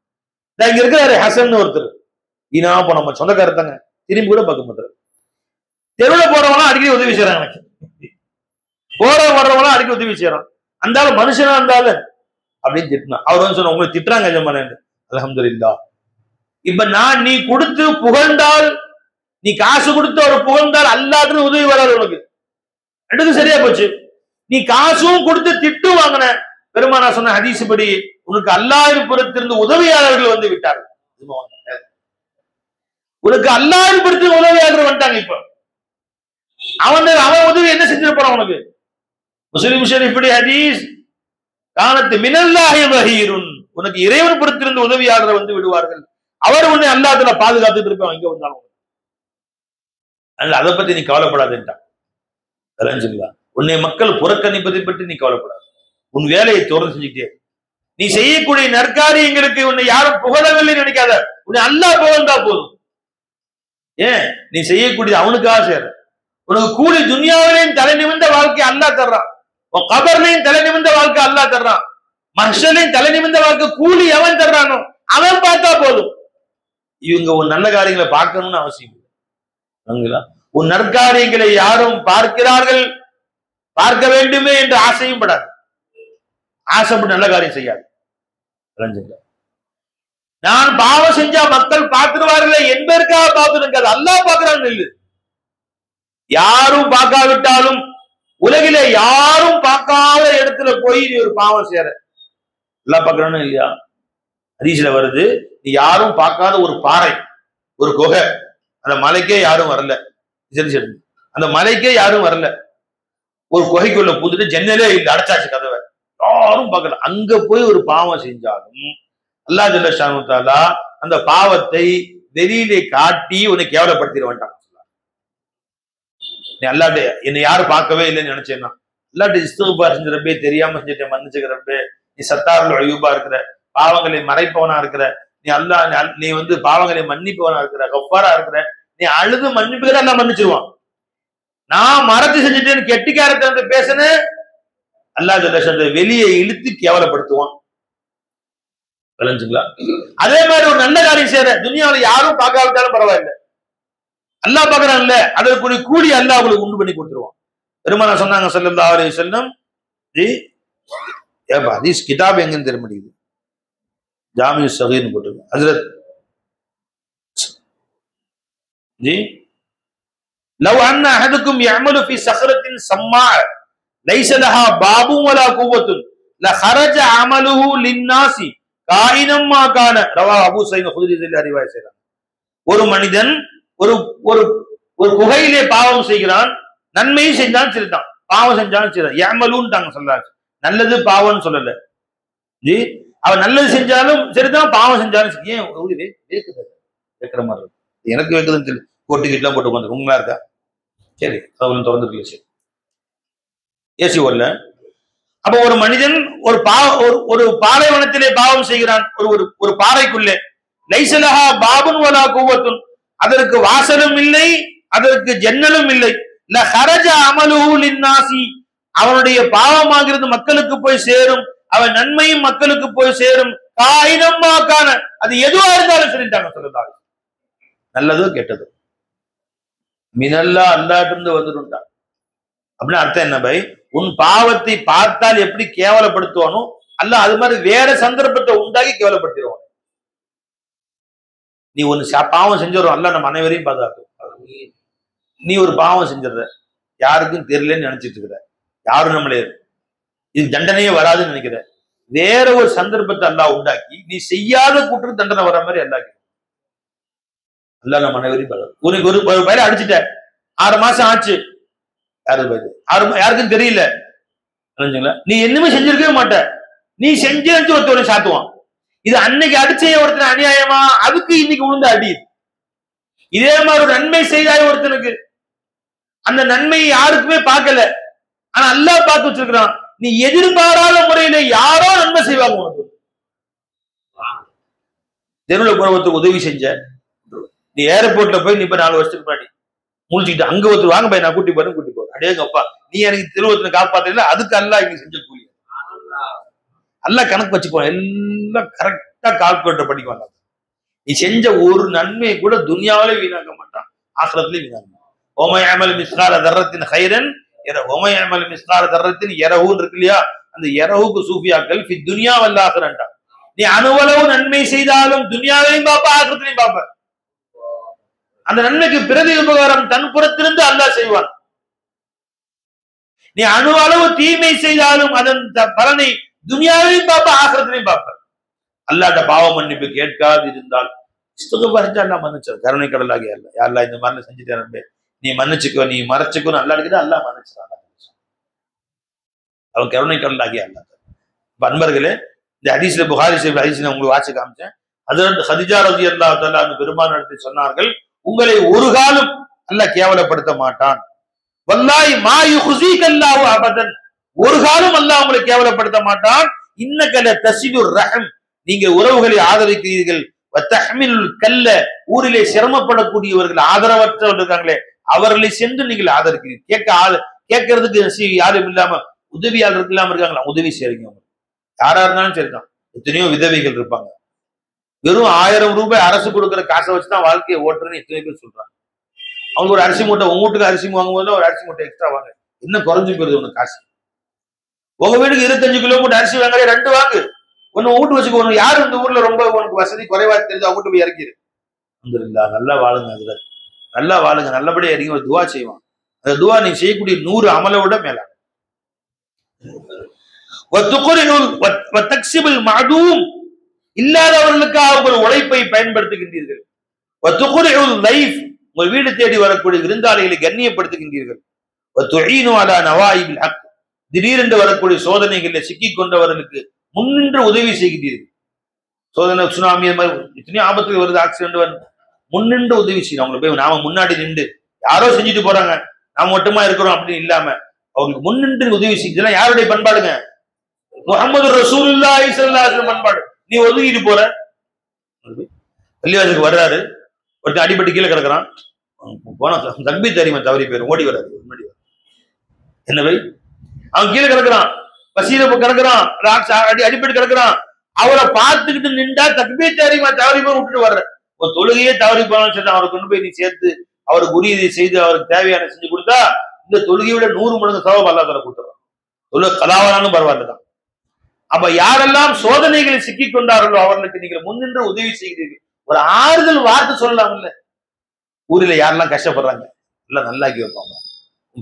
இங்க இருக்கிறாரு ஹசன் ஒருத்தர், ஈனா போன நம்ம சொந்தக்காரத்தாங்க, திரும்பி கூட பார்க்க மாட்டாரு. தெருவில் போறவங்களாம் அடிக்கடி உதவி செய்யறாங்க, எனக்கு போற வர்றவங்களாம் அடிக்கடி உதவி செய்யறான், அந்த ஆளு மனுஷனா இருந்தாலும் அப்படின்னு திட்டினா. அவர் வந்து சொன்ன, உங்களை திட்டுறாங்க எஜமான, அல்ஹம்துலில்லாஹ். இப்ப நீ கொடுத்து புகழ்ந்தால், நீ காசு கொடுத்து அவர் புகழ்ந்தால் அல்லாஹ்வுக்கு உதவி வராது உனக்கு, ரெண்டுக்கும் சரியா போச்சு. நீ காசும் கொடுத்து திட்டு வாங்கின, பெருமானா சொன்ன ஹதீஸ் படி உனக்கு அல்லாஹ்வின் புறத்திலிருந்து உதவியாளர்கள் வந்து விட்டார்கள். உனக்கு அல்லாஹ்வின் புறத்திலிருந்து உதவியாளர்கள் வந்துட்டாங்க. இப்ப அவன் உதவி என்ன செஞ்சிட போறான் உனக்கு. முஸ்லிம் ஷரீஃபுடைய ஹதீஸ், கானத்து மினல்லாஹி ஸஹீருன், உனக்கு இறைவன் புறத்திலிருந்து உதவியாளர்கள் வந்து விடுவார்கள், அவர் உன்னை அல்லாஹ்வுல பாதுகாத்துட்டு இருப்பான் எங்க வந்தாலும். அதை பத்தி நீ கவலைப்படாதுன்றான். உன்னை மக்கள் புறக்கணிப்பதை பற்றி நீ கவலைப்படாது, உன் வேலையை தொடர்ந்து செஞ்சுக்கிட்டே. நீ செய்யக்கூடிய நற்காரியங்களுக்கு உன்னை யாரும் புகழவில்லை நினைக்காத, உன்னை அல்லாஹ் புகழ்ந்தா போதும். ஏன் நீ செய்யக்கூடிய அவனுக்காக சேர, உனக்கு கூலி துன்யாவிலையும் தலை நிமிர்ந்த வாழ்க்கை அல்லாஹ் தர்றான், கபர்லையும் தலை நிமிர்ந்த வாழ்க்கை அல்லாஹ் தர்றான், மஹ்ஷர்லையும் தலை நிமிர்ந்த வாழ்க்கை கூலி எவன் தர்றானோ அவன் பார்த்தா போதும். இவங்க ஒரு நல்ல காரியங்களை பார்க்கணும்னு அவசியம் இல்லை. உன் நற்காரியங்களை யாரும் பார்க்கிறார்கள், பார்க்க வேண்டுமே என்று ஆசையும் படாது. ஆசைப்பட்டு நல்ல காரியம் செய்யாது. நான் பாவம் செஞ்சா மக்கள் பார்த்துருவார்களே என்பதற்காக பார்த்துருக்காது. அல்லாஹ் பார்க்கிறான் இல்லை. யாரும் பார்க்காவிட்டாலும் உலகிலே யாரும் பார்க்காத இடத்துல போய் நீ ஒரு பாவம் செய்யற, அல்லாஹ் பார்க்கிறான்னு இல்லையா? ஹதீஸ்ல வருது, நீ யாரும் பார்க்காத ஒரு பாறை, ஒரு குகை, அந்த மலைக்கே யாரும் வரல, அந்த மலைக்கே யாரும் வரல, ஒரு குகைக்குள்ள புதுட்டு ஜன்னலே இல்லை, அடைச்சாச்சு கதவை, யாரும் பார்க்கல. அங்க போய் ஒரு பாவம் செஞ்சாலும் அல்லாஹ் ஜல்ல ஷானு தஆலா அந்த பாவத்தை வெளியிலே காட்டி உன்னை கேவலப்படுத்திட வேண்டாம். நீ அல்லாஹ் என்னை யாரும் பார்க்கவே இல்லைன்னு நினைச்சேன்னா அல்லாஹ் இஸ்திக்பார் செஞ்ச ரப்பே, தெரியாம செஞ்சுட்டேன் மன்னிச்சுக்கிற ரப்பே, நீ சத்தாருல் அய்யூபா இருக்கிற, பாவங்களை மறைப்பவனா இருக்கிற, நீ அல்லாஹ் நீ பாவங்களை மன்னிப்பவனா இருக்கிற, கஃபாரா இருக்கிற, நீ அழுது மன்னிப்புகிற எல்லாம் மன்னிச்சிருவான். நான் மறைச்சு செஞ்சுட்டேன்னு கெட்டிக்காரத்தை வந்து பேசுனேன், அல்லாஹ் ஜல்ல வெளியே இழுத்து கேவலப்படுத்துவான். விளைஞ்சுங்களா? அதே மாதிரி ஒரு நல்ல காரியம் செய்யற, துனியாவில யாரும் பார்க்காவிட்டாலும் பரவாயில்லை, அல்லாஹ் பார்க்கறான்ல, அதற்குரிய கூலி அல்லாஹ் உங்களுக்கு உண்டு பண்ணி கொடுத்துருவான். பெருமானா சொன்னாங்க ஸல்லல்லாஹு அலைஹி வஸல்லம், ஜி ஏப்பா ஹதீஸ் கிதாப் எங்கன்னு தெரிய மாட்டேங்குது, ஜாமிஉ ஸகீர்னு போட்டுருங்க. ஹஜ்ரத் ஜி லவ் அன்ன அஹதுக்கும் யஅமலு ஃபீ ஸஹரத்தின் ஸம்மா லைஸ லஹா பாபுன் வலா குவத்துன் லஹரஜ அமலுஹு லின்னாசி காயினம் மா கான, ரவா அபூ ஸஈத் குத்ரி ரலியல்லாஹு ரிவாயத் செய்றாங்க. ஒரு மனிதன் ஒரு ஒரு ஒரு குகையிலே பாவம் செய்கிறான், நன்மையும் செஞ்சாலும் சரிதான், பாவம் செஞ்சாலும் சரிதான். யஅமலுன்ட்டாங்க சொல்றாங்க, நல்லது பாவம்னு சொல்லல ஜி. அவன் நல்லது செஞ்சாலும் சரிதான், பாவம் செஞ்சாலும் சரி. ஏன் கேட்கிற மாதிரி இருக்கு, எனக்கு வைக்குதுன்னு சொல்லி போட்டு கிட்டலாம் போட்டு உட்காந்து உங்களா இருக்கா? சரி, அவன் திறந்துருக்கல, சரி ஏசி வரல. அப்ப ஒரு மனிதன் ஒரு பாலைவனத்திலே பாவம் செய்கிறான், ஒரு பாறைக்குள்ளே, லைஸலஹா பாபுன் வலா குவத்துன், அதற்கு வாசலும் இல்லை, அதற்கு ஜன்னலும் இல்லை. லஹரஜ அமலுஹு லின்னாசி, அவனுடைய பாவமாகிறது மக்களுக்கு போய் சேரும், அவன் நன்மையும் மக்களுக்கு போய் சேரும். காயினம்மா கான, அது எதுவா இருந்தாலும் சரிட்டாங்க சொல்லுறாங்க, நல்லதோ கெட்டதோ மினல்லா அல்லாட்டிருந்து வந்துட்டான். அப்படின்னு அர்த்தம் என்ன பை? உன் பாவத்தை பார்த்தால் எப்படி கேவலப்படுத்துவானோ அல்ல அது மாதிரி வேற சந்தர்ப்பத்தை உண்டாக்கி கேவலப்படுத்திடுவான். நீ ஒன்னு பாவம் செஞ்சிடும், அல்ல நம்ம அனைவரையும் பாதுகாக்கும். நீ ஒரு பாவம் செஞ்சிடற, யாருக்கும் தெரியலன்னு நினைச்சிட்டு இருக்கிற, யாரும் நம்மளே இது தண்டனையே வராதுன்னு நினைக்கிற, வேற ஒரு சந்தர்ப்பத்தை அல்லா உண்டாக்கி நீ செய்யாத கூட்டு தண்டனை வர மாதிரி அல்லாக்கி அல்ல நம்ம அனைவரையும் பாதுகாக்கும். உனக்கு ஒரு பயில அடிச்சுட்ட, 6 மாசம் ஆச்சு, யாருக்கும் தெரியல, நீ என்னமே செஞ்சிருக்கவே மாட்ட, நீ செஞ்சு ஒருத்தவனை சாத்துவான். இது அன்னைக்கு அடிச்சே ஒருத்தனை அநியாயமா, அதுக்கு இன்னைக்கு உளுந்து அடி. இதே மாதிரி ஒரு நன்மை செய்தாய் ஒருத்தனுக்கு, அந்த நன்மையை யாருக்குமே பார்க்கல, ஆனா அல்லாஹ் பார்த்து வச்சிருக்கிறான். நீ எதிர்பாராத முறையில யாரோ நன்மை செய்வாங்க உனக்கு. தெருவில் போறவத்துக்கு உதவி செஞ்ச, நீ ஏர்போர்ட்ல போய் நீ இப்ப 4 வருஷத்துக்கு முன்னாடி முடிச்சுக்கிட்டு அங்க ஒருத்தர் வாங்க போய் நான் கூட்டி போறேன், கூட்டி போறேன், அடேங்கப்பா நீ எனக்கு திருவத்துல காப்பாத்தல, அதுக்கு அல்லா இங்க செஞ்ச கூலி. அல்லா கணக்கு வச்சுக்குவான், எல்லாம் கரெக்டா கால்குலேட்டர் பண்ணிக்குவாங்க. நீ செஞ்ச ஒரு நன்மையை கூட துனியாவிலே வீணாக்க மாட்டான், ஆখিরাத்திலே வீணாக்க மாட்டான். ஓமயமல் மிஸ்கால தர்ரத்தின் ஹைரன் ஓமயமல் மிஸ்கால தர்ரத்தின் யரஹூன் இருக்கு இல்லையா, அந்த யரஹுக்கு சூஃபியாக்கள் ஃபி துன்யா வல் ஆখিরাன்டா. நீ அணுவளவு நன்மை செய்தாலும் துனியாவையும் பாப்ப, ஆখিরাத்திலையும் பாப்ப. அந்த நன்மைக்கு பிரதி உபகாரம் தன் புறத்திலிருந்து அல்லாஹ் செய்வான். நீ அணுவளவு தீமை செய்தாலும் அதன் பலனை துனியாவையும் பாப்ப, ஆখিরাத்திலையும் பாப்ப. அல்லாஹ்ட்ட பாவ மன்னிப்பு கேட்காது இருந்தால் இஸ்திக்பார் செஞ்சா அல்லாஹ் மன்னிச்சார். கருணை கடலாகி அல்லாஹ், யா அல்லாஹ் இந்த மாதிரி செஞ்சுட்டேன், நீ மன்னிச்சுக்கோ, நீ மறைச்சுக்கோ, அல்லாஹ் கிட்ட அல்லாஹ் மன்னிச்சான். அவன் கருணை கடலாகி அல்லாஹ். அன்பர்களே, இந்த ஹதீஸ்ல புகாரி ஷரீஃப் ஹதீஸ்ல உங்களுக்கு வாட்சி காமிச்சேன். ஹஜ்ரத் ஹதீஜா ரலியல்லாஹு தஆலா அந்த பெருமான் இடத்தில் சொன்னார்கள், உங்களை ஒரு காலம் அல்லாஹ் கேவலப்படுத்த மாட்டான். வல்லாஹி மா யுஹ்ஸீகல்லாஹு அபதன், ஒரு காலம் அல்லாஹ் உங்களை கேவலப்படுத்த மாட்டான். இன்னக லதஸிலுர் ரஹம், நீங்க உறவுகளை ஆதரிக்கிறீர்கள். வதஹ்மிலுல் கல்ல, ஊரிலே சிரமப்படக்கூடியவர்கள் ஆதரவற்றவர்கள் இருக்காங்களே அவர்களை சென்று நீங்கள் ஆதரிக்கிறீர்கள். கேட்கறதுக்கு யாரும் இல்லாம உதவியாளர் இல்லாம இருக்காங்களா, உதவி செய்றீங்க. யாரா இருந்தாலும் சரிதான். எத்தனையோ விதவைகள் இருப்பாங்க, வெறும் 1000 ரூபாய் அரசு கொடுக்குற காசை வச்சுதான் வாழ்க்கையை ஓட்டுறேன்னு எத்தனை பேர் சொல்றாங்க. அவங்க ஒரு அரிசி மூட்டை, உங்க வீட்டுக்கு அரிசி வாங்கும்போது ஒரு அரிசி மூட்டை எக்ஸ்ட்ரா வாங்க, என்ன குறைஞ்சு போயிருது உனக்கு காசு. உங்க வீட்டுக்கு 25 கிலோ மூட்டை அரிசி வாங்குறே 2 வாங்கு, ஒன்னு வீட்டு வச்சுக்கோ. ஒண்ணு யாரு இந்த ஊர்ல ரொம்ப உனக்கு வசதி குறைவா தெரிஞ்சு அவங்க போய் இறக்கிடு. அல்ஹம்துலில்லாஹ், நல்லா வாழுங்க, அதுல நல்லா வாழுங்க, நல்லபடியா இறங்கி ஒரு துவா செய்வான். அந்த துவா நீ செய்யக்கூடிய 100 அமலை விட மேல. இல்லாதவர்களுக்காக ஒரு உழைப்பை பயன்படுத்துகின்றீர்கள். உங்கள் வீடு தேடி வரக்கூடிய விருந்தாளிகளை கண்ணியப்படுத்துகின்றீர்கள். திடீரென்று வரக்கூடிய சோதனைகளில் சிக்கிக் கொண்டவர்களுக்கு முன்னின்று உதவி செய்கின்றீர்கள். சோதனை, சுனாமி, எத்தனையோ ஆபத்துகள் வருது, ஆக்சிடென்ட் வருது, முன்னின்று உதவி செய்யணும். அவங்களை போய் நாம முன்னாடி நின்று யாரோ செஞ்சுட்டு போறாங்க நாம மட்டுமா இருக்கிறோம் அப்படின்னு இல்லாம அவங்களுக்கு முன்னின்று உதவி செய்யலாம். யாருடைய பண்பாடுங்க? முஹம்மது ரசூலுல்லாஹி ஸல்லல்லாஹு அலைஹி வஸல்லம் பண்பாடு. நீ ஒதுங்கிட்டு போற. பள்ளிவாசலுக்கு வர்றாரு, ஒருத்தர் அடிபட்டு கீழே கிடக்குறான், போனா தக்பீர் தெரியுமா தவறி போயிரும், ஓடி வராது முன்னாடி. என்ன வை, அவன் கீழே கிடக்குறான், பசியில கிடக்குறான், அடிபட்டு கிடக்குறான், அவரை பார்த்துக்கிட்டு நின்றா தக்பீர் தெரியுமா தவறி போய் விட்டுட்டு வர்ற. ஒரு தொழுகையே தவறி போனாலும் சரி, அவரை கொண்டு போய் நீ சேர்த்து அவருக்கு உரியதை செய்து அவருக்கு தேவையான செஞ்சு கொடுத்தா இந்த தொழுகையை விட 100 மடங்கு சவாப் அல்லாஹ் தஆலா கொடுத்துறான். தொழுகை கலாவானாலும் பரவாயில்லதான். அப்ப யாரெல்லாம் சோதனைகளை சிக்கிக் கொண்டார்களோ அவர்களுக்கு நீங்கள் முன்னின்று உதவி செய்கிறீர்கள். ஒரு ஆறுதல் வார்த்தை சொல்லலாம் இல்ல. ஊரில் யாரெல்லாம் கஷ்டப்படுறாங்க எல்லாம் நல்லாக்கி வைப்பாங்க.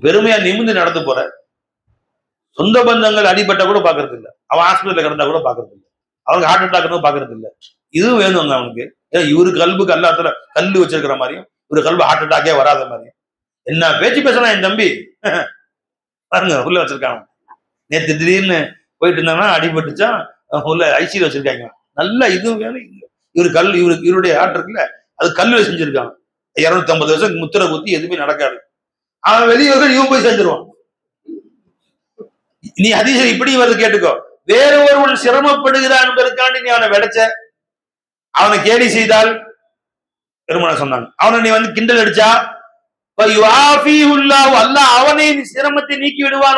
பெருமையா நிமிந்து நடந்து போற, சொந்த பந்தங்கள் அடிபட்ட கூட பாக்குறது இல்ல, அவன் ஹாஸ்பிட்டல்ல கிடந்தா கூட பாக்குறது இல்ல, அவனுக்கு ஹார்ட் அட்டாக் பாக்குறது இல்ல. இதுவும் வேணுங்க அவனுக்கு. இவரு கல்புக்கு அல்லாத்துல கல்லு வச்சிருக்கிற மாதிரியும் இவரு கல்பு ஹார்ட் அட்டாக்கே வராத மாதிரியும் என்ன பேச்சு பேசலாம் என் தம்பி. பாருங்க உள்ள வச்சிருக்காங்க. நேற்று திடீர்னு போயிட்டு இருந்தாங்கன்னா அடிபட்டுச்சா உள்ள ஐசியில் வச்சிருக்காங்க. நல்லா இதுவும் வேணும். இவருடைய ஹார்ட் இருக்குல்ல, அது கல்லுல செஞ்சிருக்காங்க. 250 வருஷம் முத்திரை குத்தி எதுவுமே நடக்காது. அவன் வெளியே இவன் போய் செஞ்சிருவான். நீ ஹதீஸ் இப்படி வருது கேட்டுக்கோ. வேற ஒருவன் சிரமப்படுகிறான் என்பதற்காண்டி நீ அவனை விடைச்ச, அவனை கேலி செய்தால், பெருமான சொன்னாங்க, அவனை நீ வந்து கிண்டல் அடிச்சா அல்லாஹ் அவனை சிரமத்தை நீக்கி விடுவான்.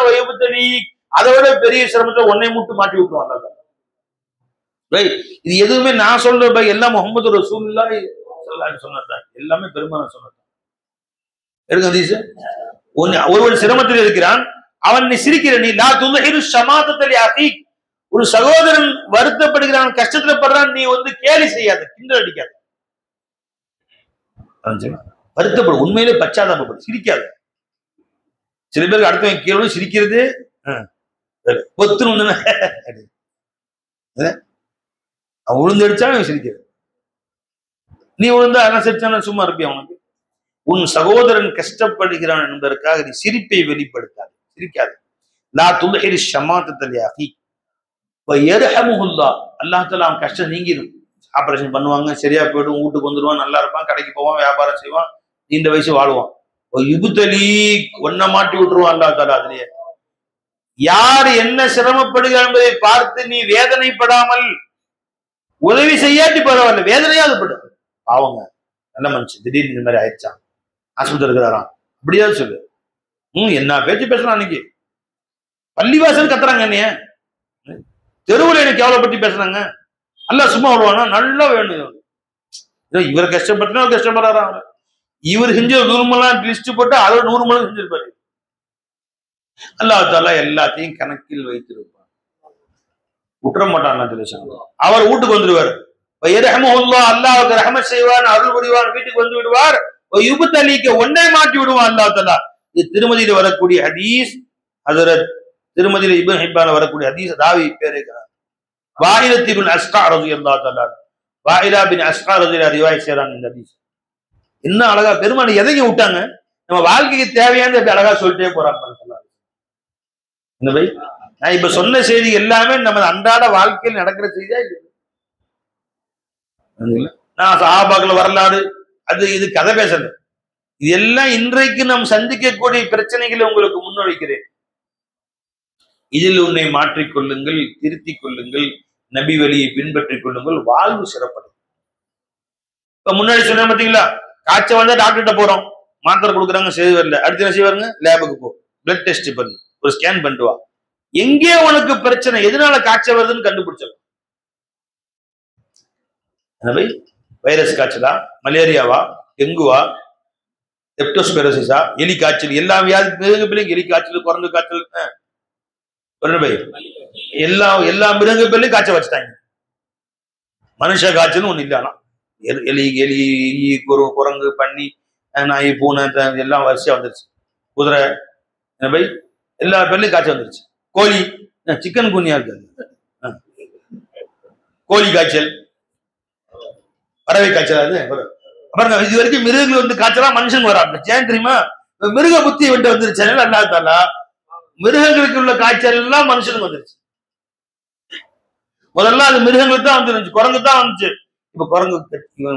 அதை விட பெரிய சிரமத்தை உன்னை மட்டும் மாட்டி விட்டுருவான். இது எதுவுமே நான் சொல்ற எல்லாம் முஹம்மது ரசூலுல்லாஹி சொன்னதுதான், எல்லாமே பெருமான சொன்னதுதான். ஒருவன் சிரமத்தில் இருக்கிறான், அவன் நீ சிரிக்கிற, நீ லா துல்ஹிரு ஷமாதத்தல் அகீக், ஒரு சகோதரன் வருத்தப்படுகிறான், கஷ்டத்துல படுறான், நீ வந்து கேலி செய்யாத, கிண்டல் அடிக்காத, வருத்தப்படு, உண்மையிலே பச்சாதாபப்படு, சிரிக்காத. சில பேருக்கு அடுத்தவன் கீழே சிரிக்கிறது பொத்துன்னு அவன் உளுந்து அடிச்சாலும் சிரிக்கிறது. நீ உளுந்தா என்ன சிரிச்சாலும் சும்மா இருப்பியா? அவனுக்கு உன் சகோதரன் கஷ்டப்படுகிறான் என்பதற்காக நீ சிரிப்பை வெளிப்படுத்தாது, சிரிக்காது. லா துல்ஹிரு ஷமாதத்தல் அகீக் வயர்ஹமுல்லாஹ், அல்லாஹ் தஆலா அவன் கஷ்டம் நீங்கிடும். ஆபரேஷன் பண்ணுவாங்க, சரியா போயிடும், வீட்டுக்கு வந்துடுவான், நல்லா இருப்பான், கடைக்கு போவான், வியாபாரம் செய்வான், நீண்ட வயசு வாழ்வான். யுபுத்தலி ஒன்ன மாட்டி விட்டுருவான் அல்லாஹ் தஆலா. அதுலயே யார் என்ன சிரமப்படுகிறார் என்பதை பார்த்து நீ வேதனைப்படாமல், உதவி செய்யாட்டி பரவாயில்ல, வேதனையாவது படு. பாவங்க, நல்ல மனுஷன், திடீர்னு இந்த மாதிரி ஆயிடுச்சான், ஆஸ்பத்திரி இருக்கிறாராம், அப்படியாவது சொல்லு. என்ன பேச்சு பேசலாம். அன்னைக்கு பள்ளிவாசல் கத்துறாங்க, என்னைய தெருவில் எனக்கு எவ்வளவு பற்றி பேசுறாங்க. அல்ல சும்மா விடுவானா? நல்லா வேணும். இவரை கஷ்டப்பட்டுனா கஷ்டப்படுறாரா? இவர் செஞ்ச 100 மலம் லிஸ்ட் போட்டு அதோட 100 மலம் செஞ்சிருப்பாரு. அல்லாஹ் தஆலா எல்லாத்தையும் கணக்கில் வைத்திருப்பார், விட்டுற மாட்டான். அவர் வீட்டுக்கு வந்துடுவார். அல்லாஹ்வுக்கு ரஹ்மத் செய்வான், அருள் புரிவான், வீட்டுக்கு வந்து விடுவார். யுபுத்தலிக்கு ஒன்றை மாட்டி விடுவான் அல்லாஹ் தஆலா. இது திருமதியில வரக்கூடிய ஹதீஸ். ஹஜ்ரத் திருமதியில இப்னு ஹிப்பான் வரக்கூடிய ஹதீஸ். ராவி பேரே வாயிலா பின் அஸ்கா ரலியல்லாஹு தஆலா, வாயிலா பின் அஸ்கா ரலியல்லாஹு ரிவாயத் செய்றாங்க இந்த ஹதீஸ். என்ன அழகா பெருமாள் எதைங்க விட்டாங்க, நம்ம வாழ்க்கைக்கு தேவையான அழகா சொல்லிட்டே போறாங்க. இந்த பை நான் இப்ப சொன்ன செய்தி எல்லாமே நம்ம அன்றாட வாழ்க்கையில் நடக்கிற செய்தியா இல்லை. நான் சஹாபாக்கள் வரலாறு அது இது கதை பேசல, இது எல்லாம் இன்றைக்கு நாம் சந்திக்கக்கூடிய பிரச்சனைகளை உங்களுக்கு முன்வைக்கிறேன். இதில் உன்னை மாற்றிக்கொள்ளுங்கள், திருத்திக் கொள்ளுங்கள், நபி வழியை பின்பற்றிக் கொள்ளுங்கள், வாழ்வு சிறப்படும். இப்ப முன்னாடி சொன்ன பாத்தீங்களா, காய்ச்சல் வந்தா டாக்டர்கிட்ட போறோம், மாத்திரை கொடுக்குறாங்க, செய்து வரல, அடுத்து என்ன செய்வாருங்க, லேபுக்கு போ, பிளட் டெஸ்ட் பண்ணு, ஒரு ஸ்கேன் பண்ணிட்டு வா, எங்கே உனக்கு பிரச்சனை, எதனால காய்ச்சல் வருதுன்னு கண்டுபிடிச்சிடலாம். எனவே வைரஸ் காய்ச்சலா, மலேரியாவா, டெங்குவா, லெப்டோஸ்பைரோசிஸா, எலி காய்ச்சல், எல்லா வியாதி மிருக பிள்ளைங்க எலி காய்ச்சல், குரங்கு காய்ச்சல், எல்லா மிருக பிள்ளையும் காய்ச்சல் வச்சுட்டாங்க. மனுஷ காய்ச்சலும் ஒண்ணு இல்ல. ஆனா எலி எலி குரங்கு, பன்னி, நாய், பூனை எல்லாம் வரிசையா வந்துருச்சு. குதிரை எல்லா பேர்லயும் காய்ச்சல் வந்துருச்சு. கோழி, சிக்கன் குனியா இருக்காது, கோழி காய்ச்சல், பறவை காய்ச்சல். அது பாருங்க, இது வரைக்கும் மிருகங்கள் வந்து காய்ச்சலா மனுஷன் வராங்க. ஏன் தெரியுமா? மிருக புத்தி வந்துருச்சு. அல்லாஹ் மிருகங்களுக்கு உள்ள காய்ச்சல் எல்லாம் மனுஷனுக்கு வந்துருச்சு. முதல்ல அது மிருகங்களுக்கு தான் வந்துருச்சு, குரங்கு தான் வந்துச்சு. இப்ப குரங்கு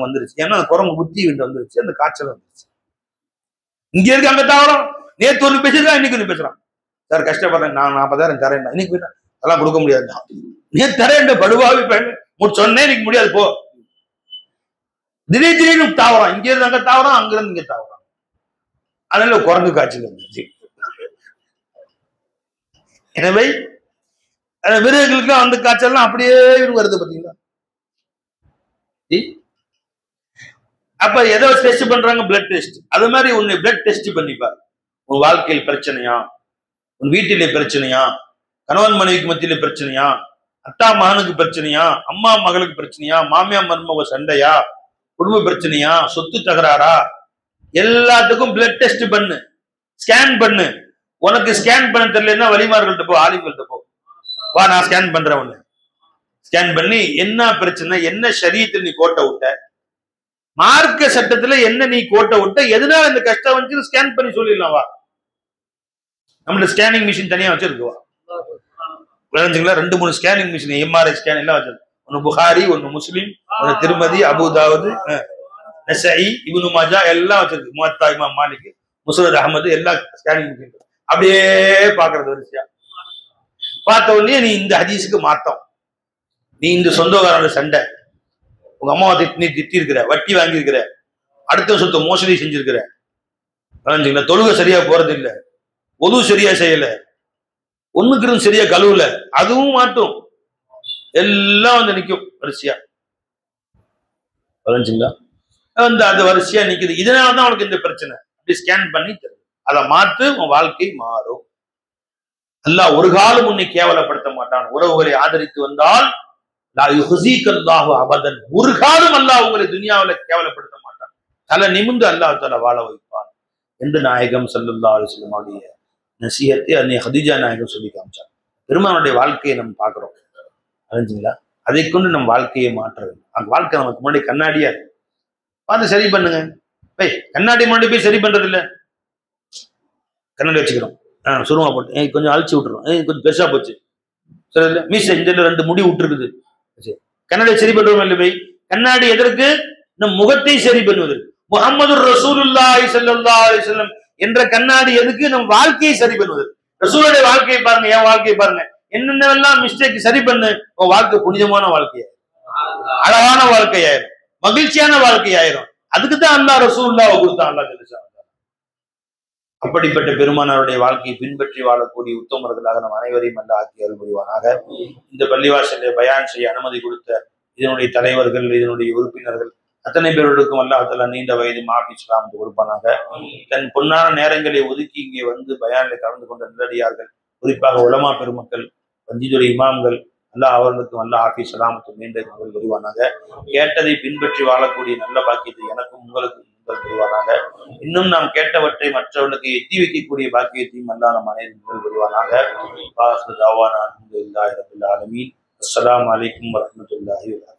வந்துருச்சு. ஏன்னா அந்த குரங்கு புத்தி வந்துருச்சு, அந்த காய்ச்சல் வந்துருச்சு. இங்க இருக்கு அங்க தாவரம். நேற்று ஒண்ணு பேசிருக்கான், இன்னைக்கு ஒண்ணு பேசுறான். சார் கஷ்டப்படுறேன், நான் 40,000 தரேன், இன்னைக்கு போயிட்டேன், அதெல்லாம் கொடுக்க முடியாது. நேற்று தரேன் படுவாவி சொன்னேன், இன்னைக்கு முடியாது போ. திடீர்னு தாவரம், இங்க இருந்து அங்க தாவரம், அங்க இருந்து இங்க தாவரம். அதனால குரங்கு காய்ச்சல் வந்துருச்சு. எனவே மிருகங்களுக்கு அந்த காய்ச்சல்லாம் அப்படியே வருது பாத்தீங்களா? அப்ப எதை டெஸ்ட் பண்றாங்க? Blood test. அது மாதிரி உன்னை பிளட் டெஸ்ட் பண்ணிப்பாரு. உன் வாழ்க்கையில் பிரச்சனையா, உன் வீட்டிலே பிரச்சனையா, கணவன் மனைவிக்கு மத்தியில பிரச்சனையா, அத்தா மகனுக்கு பிரச்சனையா, அம்மா மகளுக்கு பிரச்சனையா, மாமியா மருமக சண்டையா, குடும்ப பிரச்சனையா, சொத்து தகராறா, எல்லாத்துக்கும் பிளட் டெஸ்ட் பண்ணு, ஸ்கேன் பண்ணு. உனக்கு ஸ்கேன் பண்ண தெரியலன்னா வலிமார்கள்ட்ட போ, ஆலிம்கள்ட்ட போ, வா நான் ஸ்கேன் பண்றேன். ஒண்ணு ஸ்கேன் பண்ணி என்ன பிரச்சனை, என்ன சரீரத்தில் நீ கோட்டை விட்ட, மார்க்க சட்டத்துல என்ன நீ கோட்டை விட்ட, எதனால இந்த கஷ்டம் வந்து ஸ்கேன் பண்ணி சொல்லிடலாம். வா, நம்மள ஸ்கேனிங் மிஷின் தனியா வச்சிருக்குவா, விளைஞ்சுங்களா? 2-3 ஸ்கேனிங் மிஷின், எம்ஆர்ஐ ஸ்கேன் எல்லாம் வச்சிருக்கு. ஒன்னு புகாரி, ஒன்னு முஸ்லிம், ஒன்னு திருமதி, அபுதாவுது, நஸாயி, இப்னு மாஜா எல்லாம் வச்சிருக்கு. முவத்தா இமாம் மாலிக், முஸ்னத் அஹ்மது, எல்லா ஸ்கேனிங் மிஷின் அப்படியே பாக்குறது வரிசையா. பார்த்த உடனே நீ இந்த ஹதீஸுக்கு மாத்தம், நீ இந்த சொந்தக்காரோட சண்டை, உங்க அம்மாவை நீ திட்டி இருக்கிற, வட்டி வாங்கி இருக்கிற, அடுத்த சொத்தை மோசடி செஞ்சிருக்கிற, தொழுகை சரியா போறது இல்லை, ஒது சரியா செய்யல, ஒண்ணுக்கு சரியா கழுவுல, அதுவும் மாட்டும், எல்லாம் வந்து நிக்கும் வரிசையா. அந்த வரிசையா நிக்குது. இதனாலதான் உனக்கு இந்த பிரச்சனை. அப்படி ஸ்கேன் பண்ணி அதை மாத்து, உன் வாழ்க்கை மாறும். அல்லாஹ் ஒரு காலம் உன்னை கேவலப்படுத்த மாட்டான். உறவுகளை ஆதரித்து வந்தால் அபதன், ஒரு காலம் அல்லாஹ் உங்களை துனியாவில கேவலப்படுத்த மாட்டான். தலை நிமிந்து அல்லாஹ் தஆலா வாழ வைப்பான் என்று நாயகம் ஸல்லல்லாஹு அலைஹி வஸல்லம் உடைய நசிஹத்தை அன்னை ஹதீஜா நாயகம் சொல்லி காமிச்சார். பெருமானுடைய வாழ்க்கையை நம்ம பார்க்கிறோம், அறிஞ்சுங்களா? அதை கொண்டு நம் வாழ்க்கையை மாற்ற வேண்டும். அந்த வாழ்க்கை நமக்கு முன்னாடி கண்ணாடியா இருக்கு, பார்த்து சரி பண்ணுங்க. கண்ணாடி முன்னாடி போய் சரி பண்றது இல்லை. கண்ணாடி வச்சுக்கிறோம், சுருமா போட்டு கொஞ்சம் அழிச்சு விட்டுறோம், கொஞ்சம் பெருசா போச்சு, சரி இல்லை, மீச இந்த 2 முடி விட்டுருக்குது, கண்ணாடி சரி பண்றோம் இல்லை போய். கண்ணாடி எதற்கு? நம் முகத்தை சரி பண்ணுவதற்கு. முஹம்மது ரசூலுல்லாஹி ஸல்லல்லாஹு அலைஹி வஸல்லம் என்ற கண்ணாடி எதுக்கு? நம் வாழ்க்கையை சரி பண்ணுவதற்கு. ரசூலுடைய வாழ்க்கையை பாருங்க, என் வாழ்க்கையை பாருங்க, என்னென்னலாம் மிஸ்டேக் சரி பண்ணு, உன் வாழ்க்கை புனிதமான வாழ்க்கையாயிரும், அழகான வாழ்க்கையாயிரும், மகிழ்ச்சியான வாழ்க்கையாயிரும். அதுக்குதான் அல்லாஹ் ரசூலுல்லாஹ் கொடுத்தான். அல்லாஹ் ஜல்ல. அப்படிப்பட்ட பெருமானாருடைய வாழ்க்கையை பின்பற்றி வாழக்கூடிய உத்தமர்களாக நம் அனைவரையும் அல்லாஹ் ஆக்கி அருள் புரிவானாக. இந்த பள்ளிவாசலை பயான் செய்ய அனுமதி கொடுத்த இதனுடைய தலைவர்கள், இதனுடைய உறுப்பினர்கள் அத்தனை பேர்களுக்கும் அல்லாஹ் தஆலா நீண்ட வயது மாஃபி இஸ்லாம் கொடுப்பானாக. தன் பொன்னான நேரங்களை ஒதுக்கி இங்கே வந்து பயானில் கலந்து கொண்ட நல்லடியார்கள், குறிப்பாக உலமா பெருமக்கள், பஞ்சிதுறை இமாம்கள், அல்லாஹ் அவர்களுக்கும் அல்லாஹ் ஆஃபி சலாமத்து நீண்ட புரிவானாக. கேட்டதை பின்பற்றி வாழக்கூடிய நல்ல பாக்கியத்தை எனக்கும் உங்களுக்கும் புரிவானாக. இன்னும் நாம் கேட்டவற்றை மற்றவர்களுக்கு எட்டி வைக்கக்கூடிய பாக்கியத்தையும் அல்லாஹ் நம் அனைவரும் புரிவானாக. அஸ்ஸலாமு அலைக்கும் வரஹ்மத்துல்லாஹி வபரகாத்துஹு.